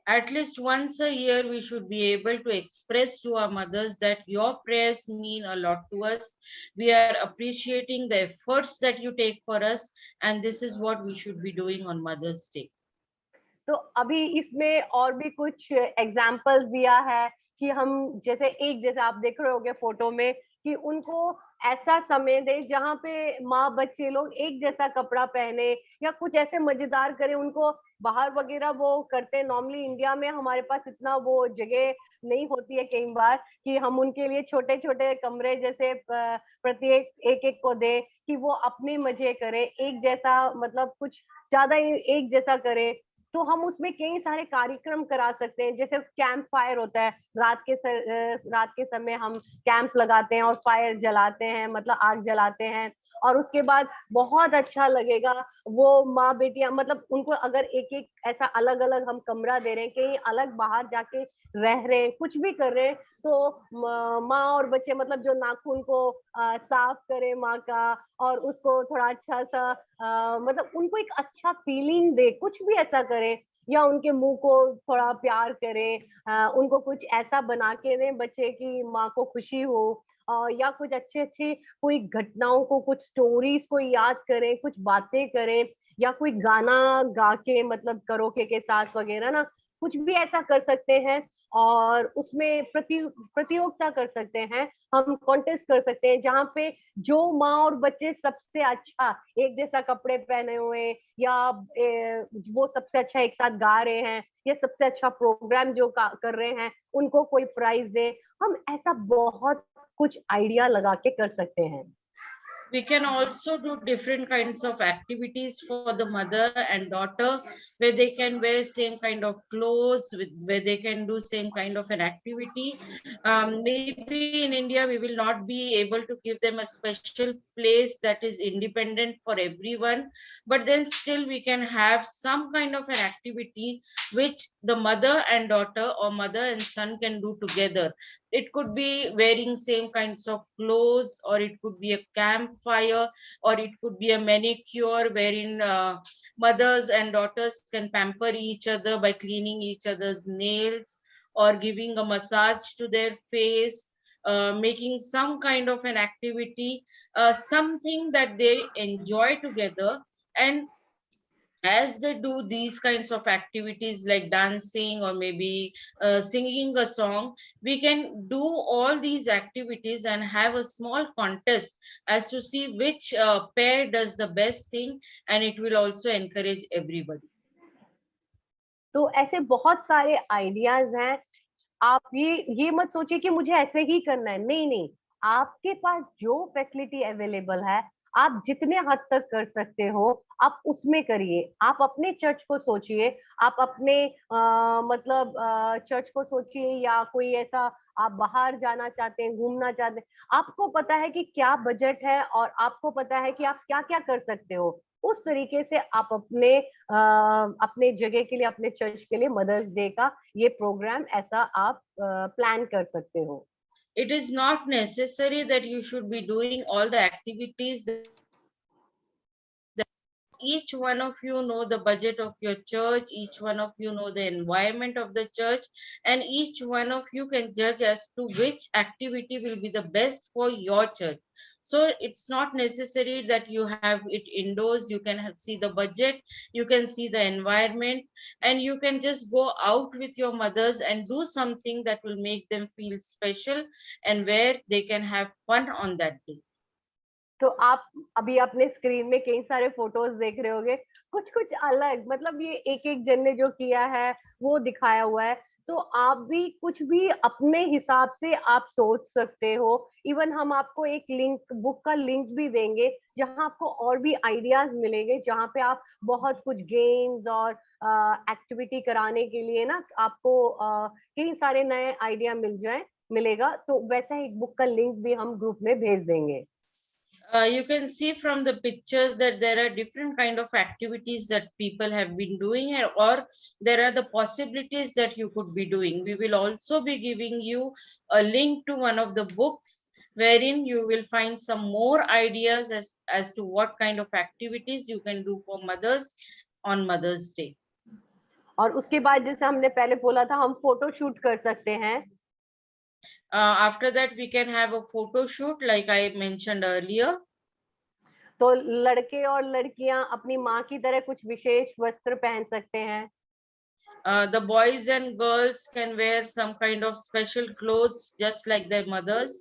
At least once a year, we should be able to express to our mothers that your prayers mean a lot to us. We are appreciating the efforts that you take for us, and this is what we should be doing on Mother's Day. तो अभी इसमें और भी कुछ examples दिया है कि हम जैसे एक जैसे आप देख रहे होगे फोटो में कि उनको ऐसा समय दे जहाँ पे माँ बच्चे लोग एक जैसा कपड़ा पहने या कुछ ऐसे मजेदार करें उनको बाहर वगैरह वो करते हैं। नॉर्मली इंडिया में हमारे पास इतना वो जगह नहीं होती है कई बार कि हम उनके लिए छोटे छोटे कमरे जैसे प्रत्येक एक एक को दे कि वो अपने मजे करे, एक जैसा मतलब कुछ ज्यादा एक जैसा करे। तो हम उसमें कई सारे कार्यक्रम करा सकते हैं, जैसे कैंप फायर होता है, रात के समय हम कैंप लगाते हैं और फायर जलाते हैं, मतलब आग जलाते हैं। और उसके बाद बहुत अच्छा लगेगा। वो माँ बेटियां मतलब उनको अगर एक एक ऐसा अलग अलग हम कमरा दे रहे हैं, कहीं अलग बाहर जाके रह रहे हैं, कुछ भी कर रहे हैं, तो माँ और बच्चे मतलब जो नाखून को साफ करे माँ का, और उसको थोड़ा अच्छा सा मतलब उनको एक अच्छा फीलिंग दे, कुछ भी ऐसा करे, या उनके मुंह को थोड़ा प्यार करे, उनको कुछ ऐसा बना के दें बच्चे की माँ को खुशी हो। या कुछ अच्छे अच्छे कोई घटनाओं को, कुछ स्टोरीज को याद करें, कुछ बातें करें, या कोई गाना गा के मतलब करोके के साथ वगैरह ना, कुछ भी ऐसा कर सकते हैं। और उसमें प्रतियोगिता कर सकते हैं, हम कॉन्टेस्ट कर सकते हैं, जहाँ पे जो माँ और बच्चे सबसे अच्छा एक जैसा कपड़े पहने हुए, या वो सबसे अच्छा एक साथ गा रहे हैं, या सबसे अच्छा प्रोग्राम जो कर रहे हैं, उनको कोई प्राइज दे। हम ऐसा बहुत कुछ आइडिया लगा के कर सकते हैं। We can also do different kinds of activities for the mother and daughter, where they can wear same kind of clothes, where they can do same kind of an activity. Maybe in India, we will not be able to give them a special place that is independent for everyone, but then still we can have some kind of an activity which the mother and daughter or mother and son can do together. It could be wearing same kinds of clothes, or it could be a campfire, or it could be a manicure wherein mothers and daughters can pamper each other by cleaning each other's nails, or giving a massage to their face, making some kind of an activity, something that they enjoy together. And as they do these kinds of activities like dancing or maybe singing a song, we can do all these activities and have a small contest as to see which pair does the best thing, and it will also encourage everybody. तो ऐसे बहुत सारे ideas हैं। आप ये मत सोचिए कि मुझे ऐसे ही करना है, नहीं नहीं। आपके पास जो फैसिलिटी अवेलेबल है, आप जितने हद तक कर सकते हो, आप उसमें करिए। आप अपने चर्च को सोचिए, आप अपने मतलब चर्च को सोचिए, या कोई ऐसा आप बाहर जाना चाहते हैं, घूमना चाहते हैं, आपको पता है कि क्या बजट है, और आपको पता है कि आप क्या क्या कर सकते हो। उस तरीके से आप अपने जगह के लिए, अपने चर्च के लिए मदर्स डे का ये प्रोग्राम ऐसा आप प्लान कर सकते हो। It is not necessary that you should be doing all the activities. Each one of you know the budget of your church, each one of you know the environment of the church, and each one of you can judge as to which activity will be the best for your church. So it's not necessary that you have it indoors. You can see the budget, you can see the environment, and you can just go out with your mothers and do something that will make them feel special and where they can have fun on that day. तो आप अभी अपने screen में कई सारे photos देख रहे होंगे, कुछ-कुछ अलग, मतलब ये एक-एक जन ने जो किया है, वो दिखाया हुआ है। तो आप भी कुछ भी अपने हिसाब से आप सोच सकते हो। इवन हम आपको एक लिंक, बुक का लिंक भी देंगे, जहाँ आपको और भी आइडियाज़ मिलेंगे, जहाँ पे आप बहुत कुछ गेम्स और एक्टिविटी कराने के लिए ना आपको कई सारे नए आइडिया मिलेगा। तो वैसा एक बुक का लिंक भी हम ग्रुप में भेज देंगे। You can see from the pictures that there are different kind of activities that people have been doing, or there are the possibilities that you could be doing. We will also be giving you a link to one of the books wherein you will find some more ideas as to what kind of activities you can do for mothers on Mother's Day. और उसके बाद जैसे हमने पहले बोला था, हम photo shoot कर सकते हैं। After that, we can have a photo shoot like I mentioned earlier. तो लड़के और लड़कियां अपनी माँ की तरह कुछ विशेष वस्त्र पहन सकते हैं। The boys and girls can wear some kind of special clothes just like their mothers.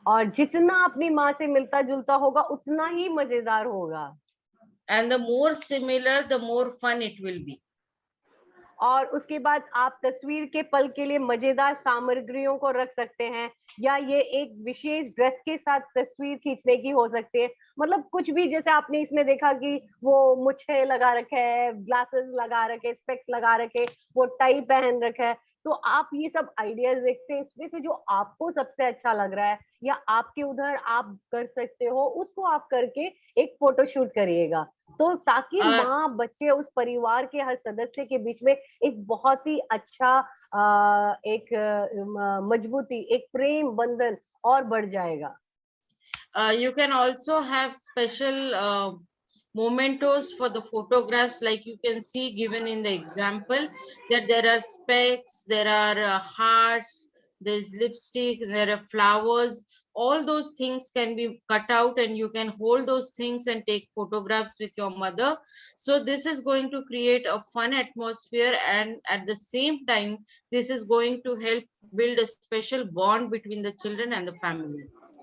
और जितना अपनी माँ से मिलता जुलता होगा, उतना ही मजेदार होगा। And the more similar, the more fun it will be. और उसके बाद आप तस्वीर के पल के लिए मजेदार सामग्रियों को रख सकते हैं, या ये एक विशेष ड्रेस के साथ तस्वीर खींचने की हो सकती है। मतलब कुछ भी, जैसे आपने इसमें देखा कि वो मूछें लगा रखे है, ग्लासेस लगा रखे, स्पेक्स लगा रखे, वो टाई पहन रखा है। तो आप ये सब आइडियाज देखते हैं, इसमें से जो आपको सबसे अच्छा लग रहा है या आपके उधर आप कर सकते हो, उसको आप करके एक फोटो शूट करिएगा। तो ताकि Uh, माँ, बच्चे, उस परिवार के हर सदस्य के बीच में एक बहुत ही अच्छा एक मजबूती, एक प्रेम बंधन और बढ़ जाएगा। you can also have special mementos for the photographs, like you can see given in the example, that there are specks, there are hearts, there's lipstick, there are flowers. All those things can be cut out and you can hold those things and take photographs with your mother. So this is going to create a fun atmosphere, and at the same time this is going to help build a special bond between the children and the families.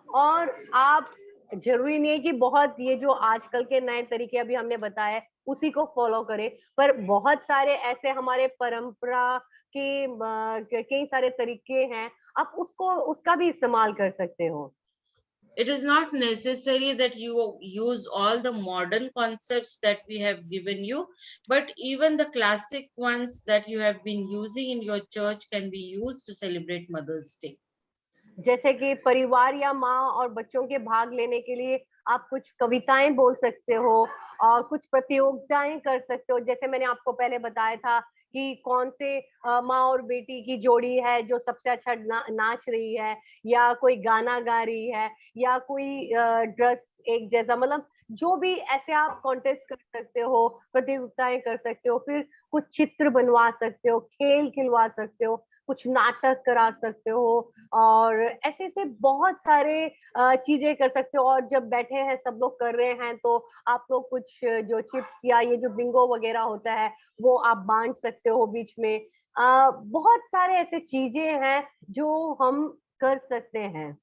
और आप, जरूरी नहीं है कि बहुत ये जो आजकल के नए तरीके अभी हमने बताए उसी को फॉलो करें, पर बहुत सारे ऐसे हमारे परंपरा के कई सारे तरीके हैं, आप उसको, उसका भी इस्तेमाल कर सकते हो। It is not necessary that you use all the modern concepts that we have given you, but even the classic ones that you have been using in your church can be used to celebrate Mother's Day. जैसे कि परिवार या माँ और बच्चों के भाग लेने के लिए आप कुछ कविताएं बोल सकते हो और कुछ प्रतियोगिताएं कर सकते हो। जैसे मैंने आपको पहले बताया था कि कौन से माँ और बेटी की जोड़ी है जो सबसे अच्छा नाच रही है, या कोई गाना गा रही है, या कोई ड्रेस एक जैसा, मतलब जो भी ऐसे आप कॉन्टेस्ट कर सकते हो, प्रतियोगिताएं कर सकते हो, फिर कुछ चित्र बनवा सकते हो, खेल खिलवा सकते हो, कुछ नाटक करा सकते हो, और ऐसे ऐसे बहुत सारे चीजें कर सकते हो। और जब बैठे हैं सब लोग कर रहे हैं तो आप लोग कुछ जो चिप्स या ये जो बिंगो वगैरह होता है वो आप बांट सकते हो बीच में। बहुत सारे ऐसे चीजें हैं जो हम कर सकते हैं।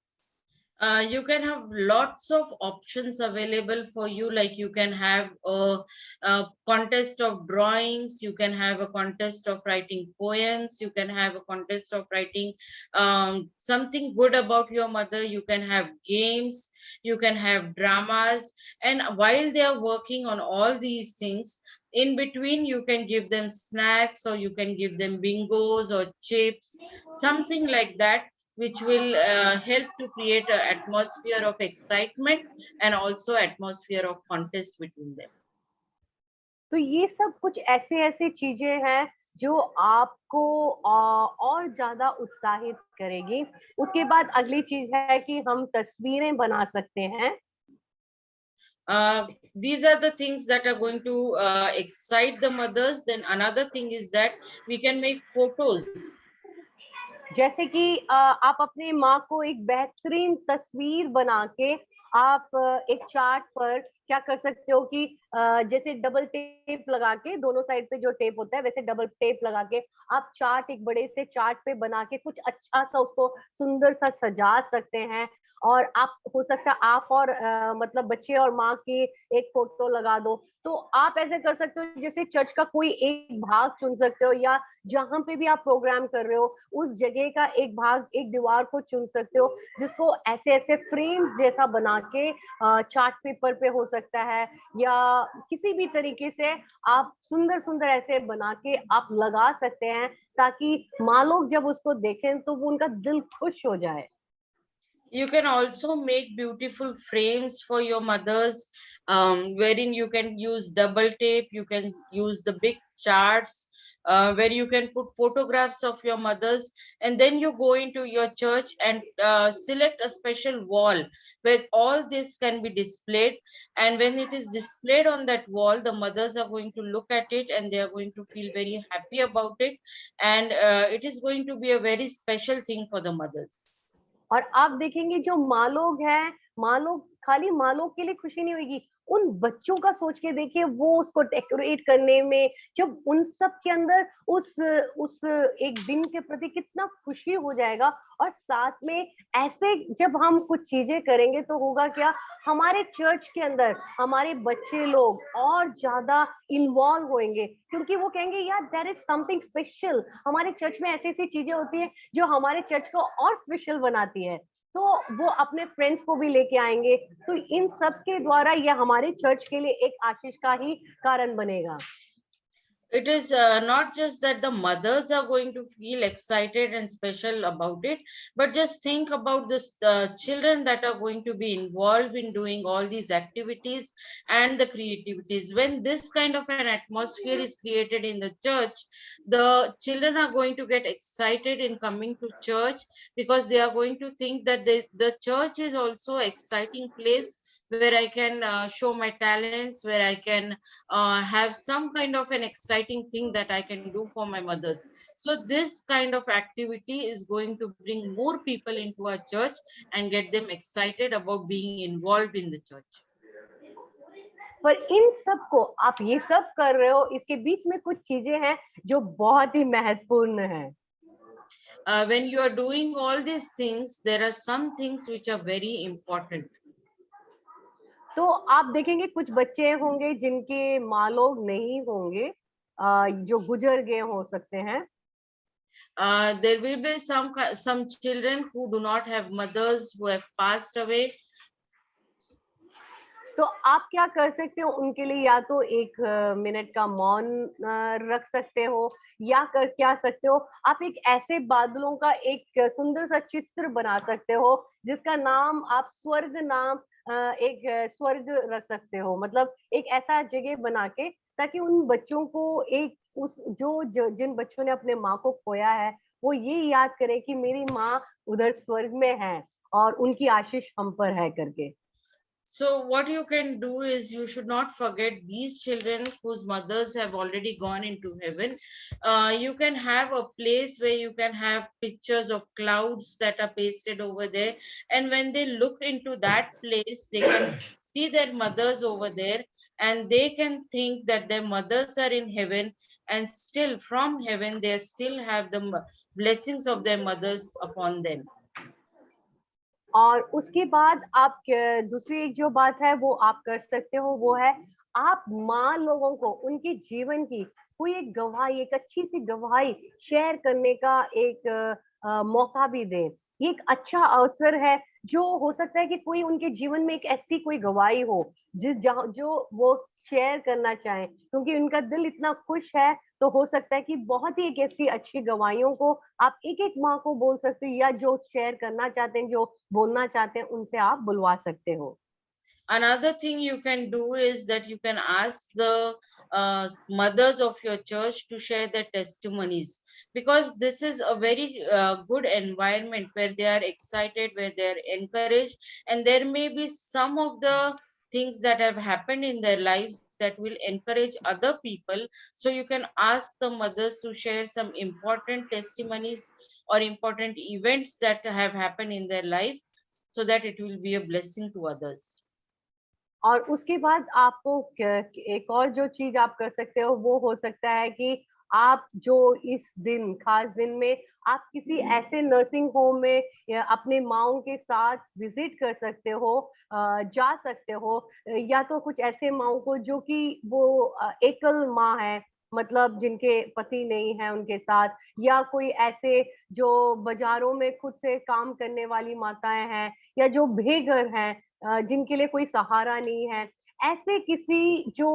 You can have lots of options available for you, like you can have a contest of drawings, you can have a contest of writing poems, you can have a contest of writing something good about your mother, you can have games, you can have dramas, and while they are working on all these things, in between you can give them snacks, or you can give them bingos or chips, something like that, which will help to create an atmosphere of excitement and also atmosphere of contest between them. तो ये सब कुछ ऐसे ऐसे चीजें हैं जो आपको और ज्यादा उत्साहित करेगी। उसके बाद अगली चीज है कि हम तस्वीरें बना सकते हैं। These are the things that are going to excite the mothers. Then another thing is that we can make photos. जैसे कि आप अपने माँ को एक बेहतरीन तस्वीर बना के आप एक चार्ट पर क्या कर सकते हो कि जैसे डबल टेप लगा के, दोनों साइड पे जो टेप होता है वैसे डबल टेप लगा के आप चार्ट, एक बड़े से चार्ट पे बना के कुछ अच्छा सा उसको सुंदर सा सजा सकते हैं। और आप, हो सकता है आप और मतलब बच्चे और माँ की एक फोटो लगा दो। तो आप ऐसे कर सकते हो, जैसे चर्च का कोई एक भाग चुन सकते हो, या जहां पे भी आप प्रोग्राम कर रहे हो उस जगह का एक भाग, एक दीवार को चुन सकते हो, जिसको ऐसे ऐसे फ्रेम्स जैसा बना के चार्ट पेपर पे हो सकता है, या किसी भी तरीके से आप सुंदर सुंदर ऐसे बना के आप लगा सकते हैं, ताकि माँ लोग जब उसको देखें तो वो उनका दिल खुश हो जाए। You can also make beautiful frames for your mothers, wherein you can use double tape, you can use the big charts, where you can put photographs of your mothers, and then you go into your church and select a special wall where all this can be displayed. And when it is displayed on that wall, the mothers are going to look at it and they are going to feel very happy about it. And it is going to be a very special thing for the mothers. और आप देखेंगे जो माँ लोग हैं, माँ लोग, खाली माँ लोग के लिए खुशी नहीं होगी, उन बच्चों का सोच के देखिए, वो उसको डेकोरेट करने में, जब उन सब के अंदर उस एक दिन के प्रति कितना खुशी हो जाएगा। और साथ में ऐसे जब हम कुछ चीजें करेंगे तो होगा क्या, हमारे चर्च के अंदर हमारे बच्चे लोग और ज्यादा इन्वॉल्व होंगे, क्योंकि वो कहेंगे यार देयर इज समथिंग स्पेशल, हमारे चर्च में ऐसी ऐसी चीजें होती है जो हमारे चर्च को और स्पेशल बनाती है। तो वो अपने फ्रेंड्स को भी लेके आएंगे। तो इन सब के द्वारा ये हमारे चर्च के लिए एक आशीष का ही कारण बनेगा। It is not just that the mothers are going to feel excited and special about it, but just think about the children that are going to be involved in doing all these activities and the creativities. When this kind of an atmosphere is created in the church, the children are going to get excited in coming to church, because they are going to think that the church is also an exciting place where I can show my talents, where I can have some kind of an exciting thing that I can do for my mothers. So this kind of activity is going to bring more people into our church and get them excited about being involved in the church. पर इन सब को आप ये सब कर रहे हो, इसके बीच में कुछ चीजें हैं जो बहुत ही महत्वपूर्ण है। When you are doing all these things, there are some things which are very important. तो आप देखेंगे कुछ बच्चे होंगे जिनके माँ लोग नहीं होंगे, जो गुजर गए हो सकते हैं। There will be some children who do not have mothers, who have passed away. तो आप क्या कर सकते हो उनके लिए, या तो 1 मिनट का मौन रख सकते हो, या कर क्या सकते हो, आप एक ऐसे बादलों का एक सुंदर सा चित्र बना सकते हो जिसका नाम आप स्वर्ग नाम एक स्वर्ग रख सकते हो। मतलब एक ऐसा जगह बना के, ताकि उन बच्चों को एक उस जिन बच्चों ने अपने माँ को खोया है, वो ये याद करें कि मेरी माँ उधर स्वर्ग में है और उनकी आशीष हम पर है करके। So what you can do is, you should not forget these children whose mothers have already gone into heaven. You can have a place where you can have pictures of clouds that are pasted over there, and when they look into that place, they can see their mothers over there, and they can think that their mothers are in heaven, and still from heaven they still have the blessings of their mothers upon them. और उसके बाद आप दूसरी एक जो बात है वो आप कर सकते हो, वो है आप माँ लोगों को उनके जीवन की कोई एक गवाही, एक अच्छी सी गवाही शेयर करने का एक मौका भी दें। ये एक अच्छा अवसर है, जो हो सकता है कि कोई उनके जीवन में एक ऐसी कोई गवाही हो जो वो शेयर करना चाहें, क्योंकि उनका दिल इतना खुश है। तो हो सकता है कि बहुत ही एक ऐसी अच्छी गवाहियों को आप एक-एक माँ को बोल सकते हो, या जो शेयर करना चाहते हैं, जो बोलना चाहते हैं, उनसे आप बुलवा सकते हो। Another thing you can do is that you can ask the mothers of your church to share their testimonies, because this is a very good environment where they are excited, where they are encouraged, and there may be some of the things that have happened in their lives that will encourage other people. So you can ask the mothers to share some important testimonies or important events that have happened in their life, so that it will be a blessing to others. और उसके बाद आपको एक और जो चीज आप कर सकते हो, वो हो सकता है कि आप जो इस दिन, खास दिन में, आप किसी ऐसे नर्सिंग होम में या अपने माँओं के साथ विजिट कर सकते हो, जा सकते हो, या तो कुछ ऐसे माँओं को जो कि वो एकल माँ है, मतलब जिनके पति नहीं है उनके साथ, या कोई ऐसे जो बाजारों में खुद से काम करने वाली माताएं हैं, या जो बेघर हैं, जिनके लिए कोई सहारा नहीं है। ऐसे किसी जो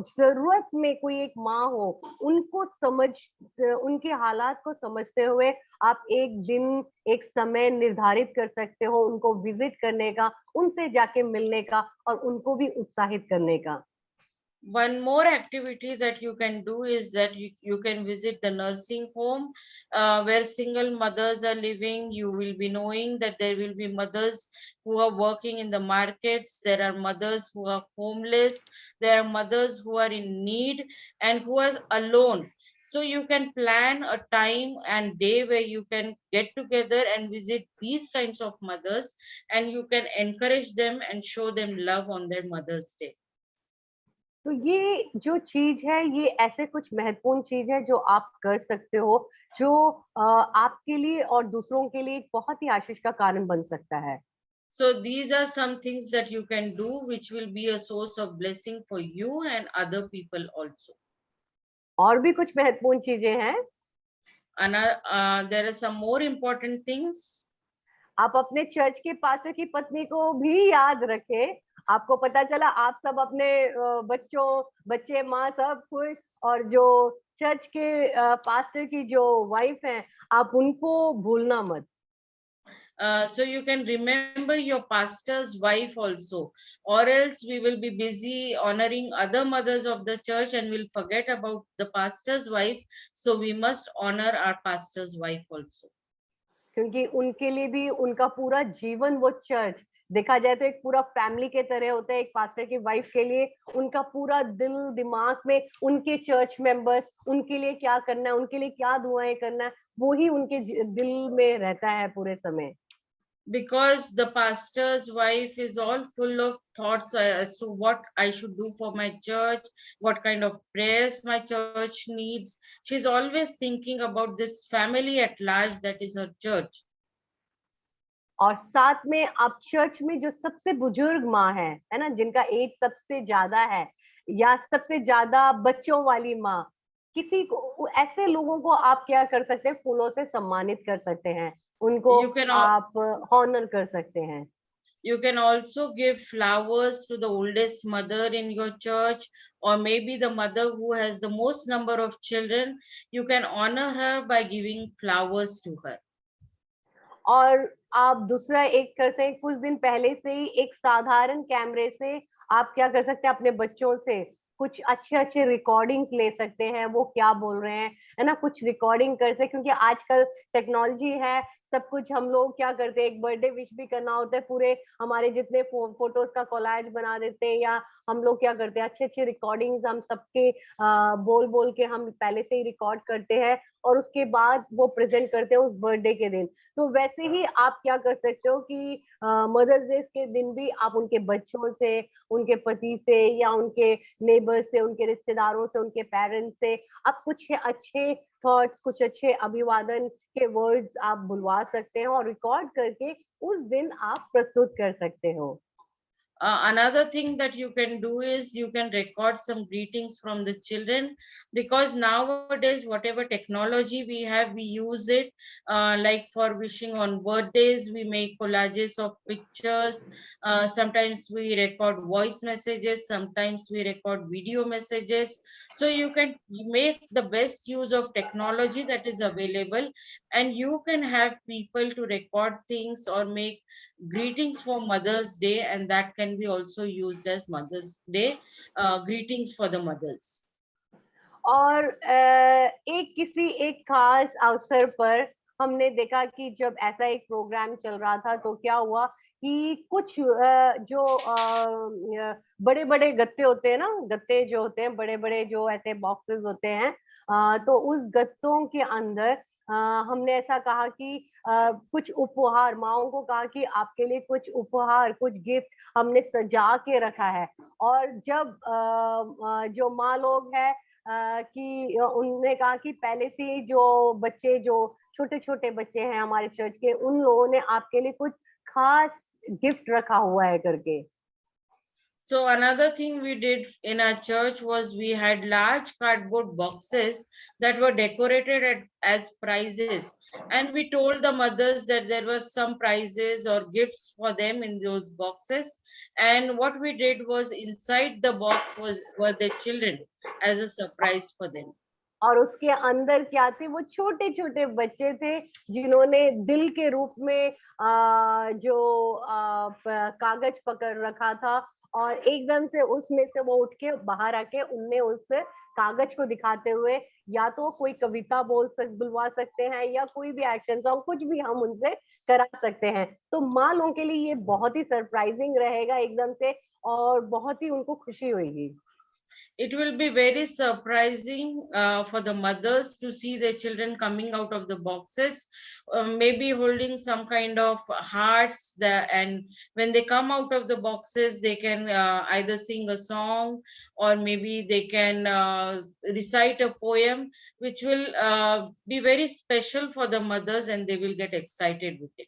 ज़रूरत में कोई एक माँ हो, उनके हालात को समझते हुए आप एक दिन, एक समय निर्धारित कर सकते हो उनको विज़िट करने का, उनसे जाके मिलने का और उनको भी उत्साहित करने का। One more activity that you can do is that you can visit the nursing home where single mothers are living. You will be knowing that there will be mothers who are working in the markets. There are mothers who are homeless. There are mothers who are in need and who are alone. So you can plan a time and day where you can get together and visit these kinds of mothers, and you can encourage them and show them love on their Mother's Day. तो ये जो चीज है, ये ऐसे कुछ महत्वपूर्ण चीज है जो आप कर सकते हो, जो आपके लिए और दूसरों के लिए एक बहुत ही आशीष का कारण बन सकता है। So these are some things that you can do which will be a source of blessing for you and other people also. और भी कुछ महत्वपूर्ण चीजें हैं। And there are some more important things. आप अपने चर्च के पास्टर की पत्नी को भी याद रखें। आपको पता चला आप सब अपने बच्चे, माँ सब खुश, और जो चर्च के पास्टर की जो वाइफ हैं, आप उनको भूलना मत। So you can remember your pastor's wife also, or else we will be busy honoring other mothers of the church and we'll forget about the pastor's wife. So we must honor our pastor's wife also. क्योंकि उनके लिए भी उनका पूरा जीवन, वो church देखा जाए तो एक पूरा फैमिली के तरह होता है। एक पास्टर की वाइफ के लिए उनका पूरा दिल दिमाग में उनके चर्च मेंबर्स, उनके लिए क्या करना है, उनके लिए क्या दुआएं करना है, वो ही उनके दिल में रहता है पूरे समय। Because the pastor's wife is all full of thoughts as to what I should do for my church, what kind of prayers my church needs. She's always thinking about this family at large, that is her church. और साथ में आप church में जो सबसे बुजुर्ग माँ है ना, जिनका एज सबसे ज्यादा है, या सबसे ज्यादा बच्चों वाली माँ, किसी को, ऐसे लोगों को आप क्या कर सकते हैं, फूलों से सम्मानित कर सकते हैं, उनको You can आप हॉनर कर सकते हैं। You can also give flowers to the oldest mother in your church, or maybe the mother who has the most number of children. You can honor her by giving flowers to her. और आप दूसरा एक कर सकते हैं, कुछ दिन पहले से ही एक साधारण कैमरे से आप क्या कर सकते हैं, अपने बच्चों से कुछ अच्छे अच्छे रिकॉर्डिंग्स ले सकते हैं, वो क्या बोल रहे हैं, है ना, कुछ रिकॉर्डिंग कर सकते, क्योंकि आजकल टेक्नोलॉजी है, सब कुछ। हम लोग क्या करते हैं, एक बर्थडे विश भी करना होता है, पूरे हमारे जितने फोटोज का कोलाज बना देते हैं, या हम लोग क्या करते हैं, अच्छे अच्छे रिकॉर्डिंग्स हम सबके बोल बोल के हम पहले से ही रिकॉर्ड करते हैं, और उसके बाद वो प्रेजेंट करते हैं उस बर्थडे के दिन। तो वैसे ही आप क्या कर सकते हो कि मदर्स डे के दिन भी आप उनके बच्चों से, उनके पति से, या उनके नेबर्स से, उनके रिश्तेदारों से, उनके पेरेंट्स से आप कुछ अच्छे थॉट्स, कुछ अच्छे अभिवादन के वर्ड्स आप बुलवा सकते हैं, और रिकॉर्ड करके उस दिन आप प्रस्तुत कर सकते हो। Another thing that you can do is you can record some greetings from the children, because nowadays whatever technology we have, we use it, like for wishing on birthdays, we make collages of pictures. Sometimes we record voice messages, sometimes we record video messages. So you can make the best use of technology that is available, and you can have people to record things or make greetings for Mother's Day, and that can be also used as Mother's Day greetings for the mothers. और किसी एक खास अवसर पर हमने देखा कि जब ऐसा एक प्रोग्राम चल रहा था, तो क्या हुआ कि कुछ जो बड़े बड़े गत्ते होते हैं ना, गत्ते जो होते हैं, बड़े बड़े जो ऐसे बॉक्सेस होते हैं, तो उस गत्तों के अंदर हमने ऐसा कहा कि कुछ उपहार, माओं को कहा कि आपके लिए कुछ उपहार, कुछ गिफ्ट हमने सजा के रखा है। और जब जो माँ लोग है कि उन्होंने कहा कि पहले से ही जो बच्चे, जो छोटे छोटे बच्चे हैं हमारे चर्च के, उन लोगों ने आपके लिए कुछ खास गिफ्ट रखा हुआ है करके। So another thing we did in our church was we had large cardboard boxes that were decorated as prizes, and we told the mothers that there were some prizes or gifts for them in those boxes. And what we did was inside the box were their children as a surprise for them. और उसके अंदर क्या थे, वो छोटे छोटे बच्चे थे जिन्होंने दिल के रूप में कागज पकड़ रखा था, और एकदम से उसमें से वो उठ के बाहर आके उनने उस कागज को दिखाते हुए या तो कोई कविता बुलवा सकते हैं, या कोई भी एक्शन सॉन्ग, कुछ भी हम उनसे करा सकते हैं। तो माँ लोगों के लिए ये बहुत ही सरप्राइजिंग रहेगा एकदम से, और बहुत ही उनको खुशी होगी। It will be very surprising for the mothers to see their children coming out of the boxes, maybe holding some kind of hearts. And when they come out of the boxes, they can either sing a song, or maybe they can recite a poem, which will be very special for the mothers, and they will get excited with it.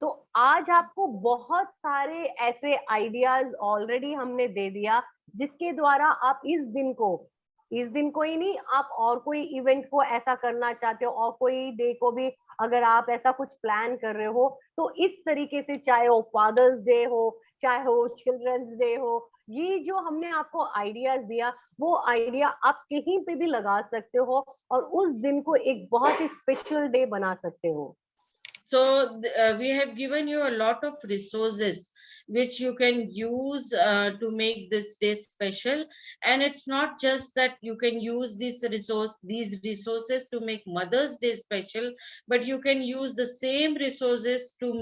तो आज आपको बहुत सारे ऐसे ideas already हमने दे दिया, जिसके द्वारा आप इस दिन को ही नहीं, आप और कोई इवेंट को ऐसा करना चाहते हो, और कोई डे को भी अगर आप ऐसा कुछ प्लान कर रहे हो, तो इस तरीके से, चाहे वो फादर्स डे हो, चाहे वो चिल्ड्रंस डे हो, ये जो हमने आपको आइडियाज दिया, वो आइडिया आप कहीं पे भी लगा सकते हो और उस दिन को एक बहुत ही स्पेशल डे बना सकते हो। So we have given you a lot of resources which you can use to make this day special. And it's not just that you can use these resources to make Mother's Day special, but you can use the same resources to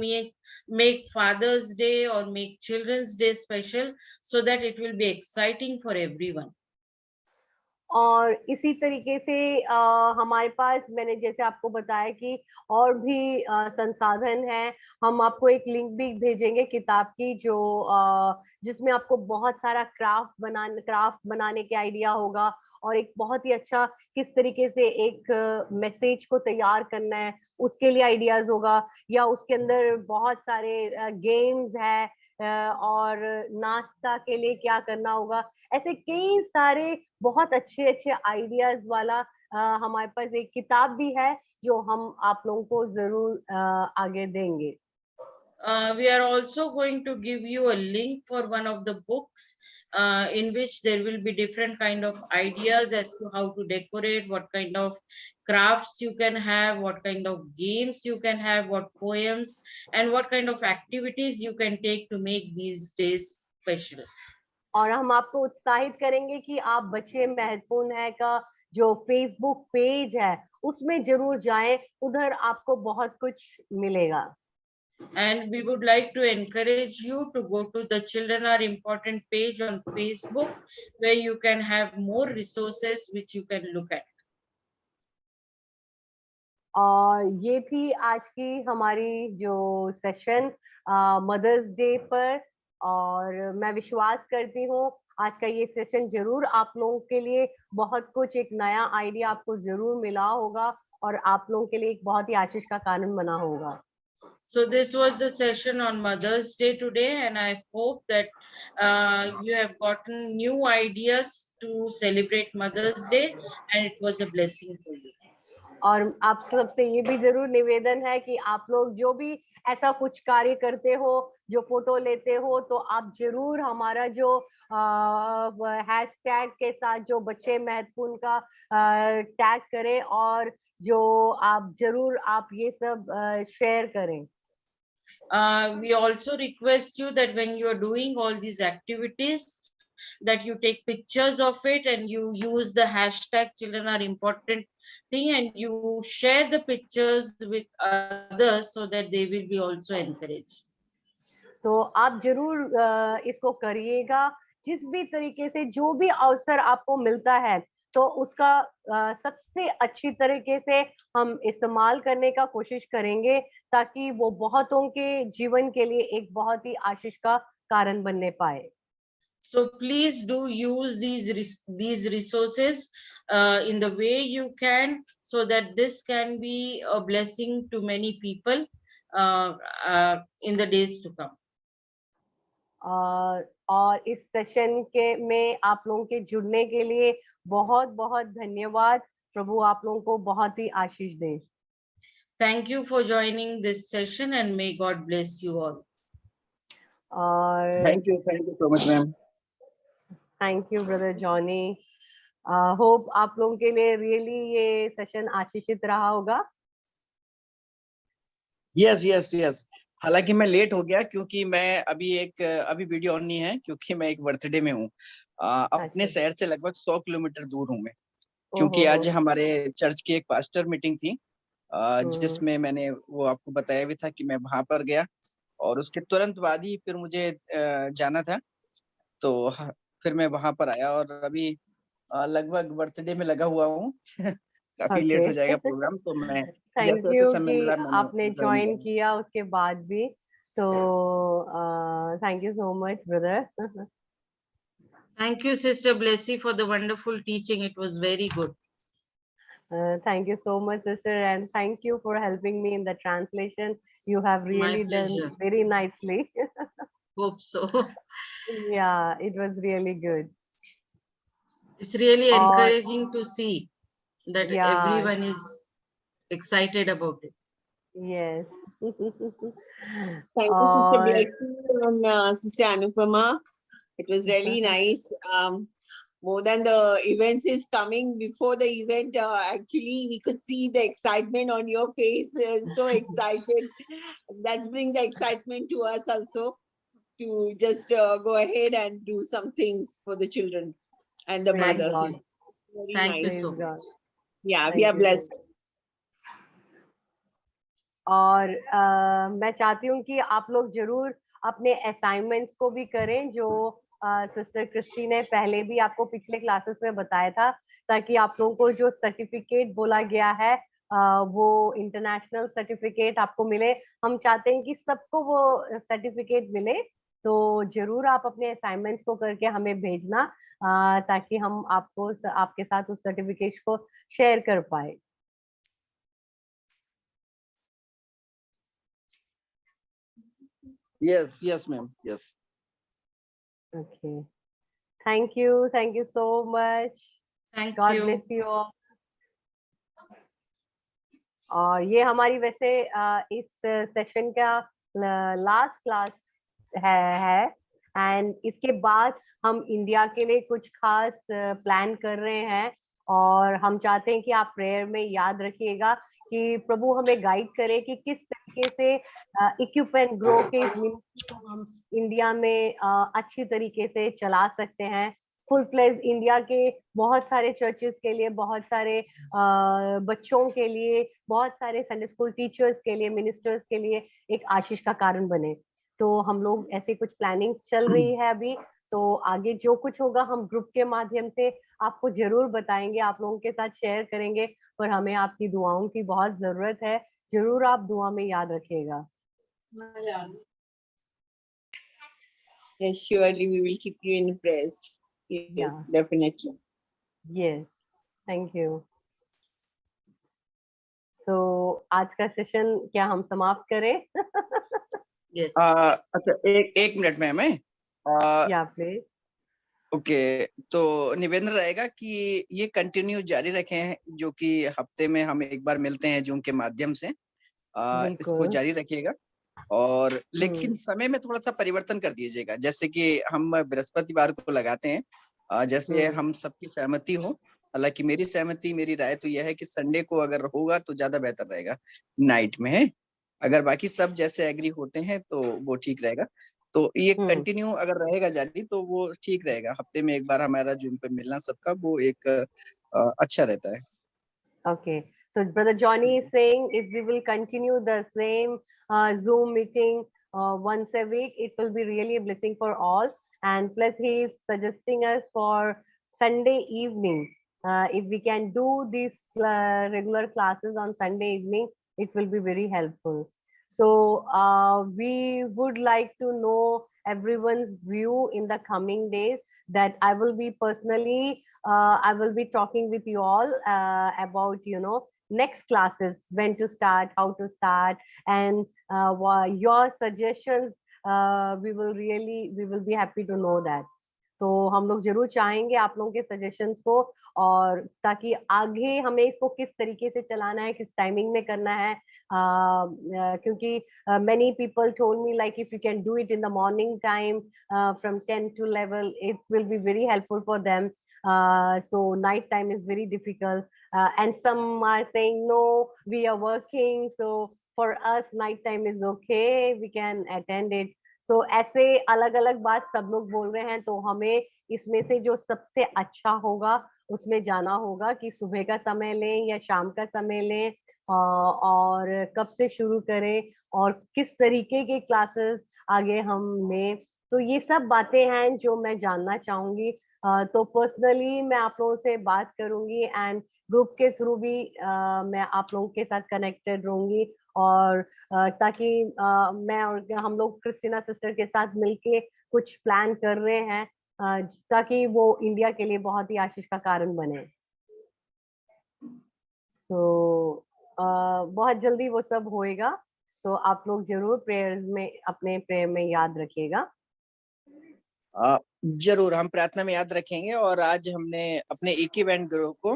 make Father's Day or make Children's Day special, so that it will be exciting for everyone. और इसी तरीके से हमारे पास, मैंने जैसे आपको बताया कि और भी संसाधन हैं। हम आपको एक लिंक भी भेजेंगे किताब की, जो जिसमें आपको बहुत सारा क्राफ्ट बनाने के आइडिया होगा, और एक बहुत ही अच्छा किस तरीके से एक मैसेज को तैयार करना है उसके लिए आइडियाज होगा, या उसके अंदर बहुत सारे गेम्स है, और नाश्ता के लिए क्या करना होगा। ऐसे कई सारे बहुत अच्छे अच्छे आइडियाज वाला हमारे पास एक किताब भी है, जो हम आप लोगों को जरूर आगे देंगे। We are also going to give you a link for one of the books in which there will be different kind of ideas as to how to decorate, what kind of crafts you can have, what kind of games you can have, what poems, and what kind of activities you can take to make these days special. और हम आपको उत्साहित करेंगे कि आप बच्चे महत्वपूर्ण है का जो फेसबुक पेज है उसमें जरूर जाएं, उधर आपको बहुत कुछ मिलेगा। And we would like to encourage you to go to the Children Are Important page on Facebook, where you can have more resources which you can look at. और ये थी आज की हमारी जो सेशन मदर्स डे पर, और मैं विश्वास करती हूँ आज का ये सेशन जरूर आप लोगों के लिए बहुत कुछ, एक नया आइडिया आपको जरूर मिला होगा, और आप लोगों के लिए एक बहुत ही आशीष का कारण बना होगा। So this was the session on Mother's Day today, and I hope that you have gotten new ideas to celebrate Mother's Day, and it was a blessing for you. और आप सबसे ये भी जरूर निवेदन है कि आप लोग जो भी ऐसा कुछ कार्य करते हो, जो फोटो लेते हो, तो आप जरूर हमारा जो हैशटैग के साथ जो बच्चे महत्वपूर्ण का टैग करें, और जो आप जरूर आप ये सब शेयर करें। We also request you that when you are doing all these activities, that you take pictures of it and you use the hashtag Children Are Important thing, and you share the pictures with others so that they will be also encouraged. तो आप जरूर इसको करिएगा, जिस भी तरीके से जो भी अवसर आपको मिलता है, तो उसका सबसे अच्छी तरीके से हम इस्तेमाल करने का कोशिश करेंगे, ताकि वो बहुतों के जीवन के लिए एक बहुत ही आशीष का कारण बनने पाए। So please do use these resources in the way you can, so that this can be a blessing to many people in the days to come. और इस सेशन के में आप लोगों के जुड़ने के लिए बहुत बहुत धन्यवाद। प्रभु आप लोगों को बहुत ही आशीष दे। Thank you for joining this session, and may God bless you all. Thank you so much, ma'am. Thank you, brother Johnny. Hope आप लोगों के लिए really ये सेशन आशीषित रहा होगा। Yes. हालांकि मैं लेट हो गया, क्योंकि मैं अभी वीडियो ऑन नहीं है, क्योंकि मैं एक बर्थडे में हूँ। अपने शहर से लगभग 100 किलोमीटर दूर हूँ मैं, क्योंकि आज हमारे चर्च की एक पास्टर मीटिंग थी, जिसमें मैंने वो आपको बताया भी था कि मैं वहां पर गया, और उसके तुरंत बाद ही फिर मुझे जाना था। तो फिर मैं वहां पर आया और अभी लगभग बर्थडे में लगा हुआ हूँ। काफी लेट ओके। हो जाएगा प्रोग्राम, तो मैं थैंक जैसे जैसे यू समय कि मिला मैंने आपने ज्वाइन ज्वाइन किया। किया उसके बाद भी। तो thank you so much brother. Thank you, Sister Blessy, for the wonderful teaching. It was very good. Thank you so much, sister, and thank you for helping me in the translation. You have My really done pleasure. very nicely. Hope so. Yeah, it was really good. It's really Or encouraging to see that yeah, everyone is excited about it. yes. Thank you, Sister Or Blessing and Sister Anupama. It was really nice. More than the events is coming before the event, actually we could see the excitement on your face. So excited. That's bring the excitement to us also to just go ahead and do some things for the children and the praise mothers. God, Very Thank you nice. praise so God. much. Yeah, we Thank are you so blessed. much. और मैं चाहती हूँ कि आप लोग जरूर अपने assignments को भी करें, जो सिस्टर क्रिस्टी ने पहले भी आपको पिछले क्लासेस में बताया था, ताकि आप लोगों को जो सर्टिफिकेट बोला गया है वो इंटरनेशनल सर्टिफिकेट आपको मिले। हम चाहते हैं कि सबको वो सर्टिफिकेट मिले, तो जरूर आप अपने असाइनमेंट्स को करके हमें भेजना, ताकि हम आपको आपके साथ उस सर्टिफिकेट को शेयर कर पाए। Yes, ma'am. Yes. Okay. Thank you so much. Thank God you. bless you all. और ये हमारी वैसे इस सेशन का लास्ट क्लास है एंड इसके बाद हम इंडिया के लिए कुछ खास प्लान कर रहे हैं, और हम चाहते हैं कि आप प्रेयर में याद रखिएगा कि प्रभु हमें गाइड करे कि किस तरीके से इक्विप एंड ग्रो के इस मिनिस्ट्री को हम इंडिया में अच्छी तरीके से चला सकते हैं। फुल फ्लेज इंडिया के बहुत सारे चर्चेस के लिए, बहुत सारे बच्चों के लिए, बहुत सारे संडे स्कूल टीचर्स के लिए, मिनिस्टर्स के लिए एक आशीष का कारण बने। तो हम लोग ऐसे कुछ प्लानिंग्स चल रही है अभी, तो आगे जो कुछ होगा हम ग्रुप के माध्यम से आपको जरूर बताएंगे, आप लोगों के साथ शेयर करेंगे, पर हमें आपकी दुआओं की बहुत जरूरत है। जरूर आप दुआ में याद रखिएगा। Yes, surely we will keep you in prayers. Yes, Yeah. definitely. Yes, thank you. So आज का सेशन क्या हम समाप्त करें? Yes. अच्छा, एक मिनट में हमें या प्लीज। ओके, तो निवेदन रहेगा कि ये कंटिन्यू जारी रखें, जो कि हफ्ते में हम एक बार मिलते हैं जूम के माध्यम से, इसको जारी रखिएगा। और लेकिन समय में थोड़ा सा परिवर्तन कर दीजिएगा, जैसे कि हम बृहस्पतिवार को लगाते हैं, जैसे हम सबकी सहमति हो। हालांकि मेरी सहमति, मेरी राय तो यह है कि संडे को अगर होगा तो ज्यादा बेहतर रहेगा, नाइट में है। अगर बाकी सब जैसे एग्री होते हैं तो वो ठीक रहेगा। तो ये कंटिन्यू अगर रहेगा जारी तो वो ठीक रहेगा, हफ्ते में एक बार हमारा जूम पे मिलना सबका, वो एक अच्छा रहता है। Okay, so Brother Johnny is saying if we will continue the same Zoom meeting once a week, it will be really a blessing for all. And plus, he is suggesting us for Sunday evening. If we can do these regular classes on Sunday evening, it will be very helpful. So we would like to know everyone's view in the coming days, that I will be personally, I will be talking with you all about, next classes, when to start, how to start, and your suggestions, we will be happy to know that. तो हम लोग जरूर चाहेंगे आप लोगों के suggestions को, और ताकि आगे हमें इसको किस तरीके से चलाना है, किस टाइमिंग में करना है, क्योंकि many people told me like if you can do it in the morning time from 10 to 11, it will be very helpful for them. So night time is very difficult, and some are saying no, we are working, so for us night time is okay, we can attend it. So ऐसे अलग अलग बात सब लोग बोल रहे हैं, तो हमें इसमें से जो सबसे अच्छा होगा उसमें जाना होगा, कि सुबह का समय लें या शाम का समय लें, और कब से शुरू करें और किस तरीके के क्लासेस आगे हम लें, तो ये सब बातें हैं जो मैं जानना चाहूंगी। तो पर्सनली मैं आप लोगों से बात करूंगी एंड ग्रुप के थ्रू भी मैं आप लोगों के साथ कनेक्टेड रहूंगी, और ताकि मैं और हम लोग क्रिस्टीना सिस्टर के साथ मिलके कुछ प्लान कर रहे हैं, ताकि वो इंडिया के लिए बहुत ही आशीष का कारण बने। सो बहुत जल्दी वो सब होएगा, तो आप लोग जरूर प्रेयर्स में, अपने प्रेयर में याद रखिएगा। जरूर हम प्रार्थना में याद रखेंगे। और आज हमने अपने एक ही बैंड ग्रुप को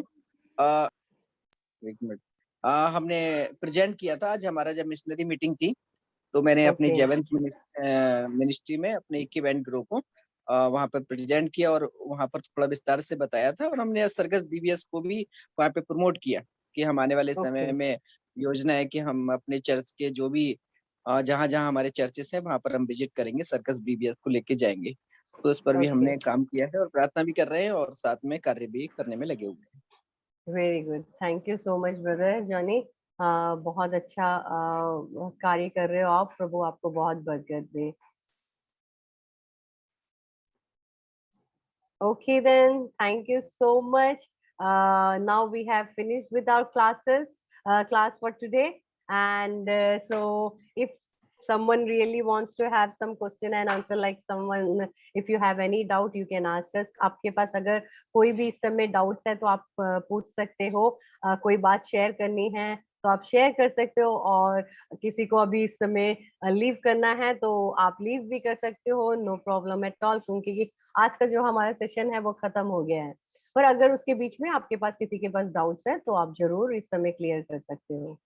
एक मिनट हमने प्रेजेंट किया था। आज हमारा जब मिशनरी मीटिंग थी तो मैंने अपने Okay. जेवंत मिनिस्ट्री में अपने एक ही बैंड ग्रुप को वहां पर प्रेजेंट किया और वहां पर थोड़ा विस्तार से बताया था। और हमने सर्कस बीबीएस को भी वहां पे प्रमोट किया कि हम आने वाले समय Okay. में योजना है कि हम अपने चर्च के जो भी जहां जहां हमारे चर्चेस हैं वहां पर हम विजिट करेंगे, सर्कस बीबीएस को लेके जाएंगे। तो इस पर भी Okay. हमने काम किया है और प्रार्थना भी कर रहे हैं और साथ में कार्य भी करने में लगे हुए हैं। Very good, thank you so much brother Johnny. बहुत अच्छा कार्य कर रहे हो आप, प्रभु आपको बहुत बरकत दे। Okay then, thank you so much. Now we have finished with our class for today. And so if someone really wants to have some question and answer, like someone, if you have any doubt, you can ask us. आपके पास अगर कोई भी इस समय doubts है तो आप पूछ सकते हो। कोई बात शेयर करनी है तो आप शेयर कर सकते हो, और किसी को अभी इस समय लीव करना है तो आप लीव भी कर सकते हो, नो प्रॉब्लम एट ऑल, क्योंकि आज का जो हमारा सेशन है वो खत्म हो गया है। पर अगर उसके बीच में आपके पास किसी के पास डाउट्स है तो आप जरूर इस समय क्लियर कर सकते हो।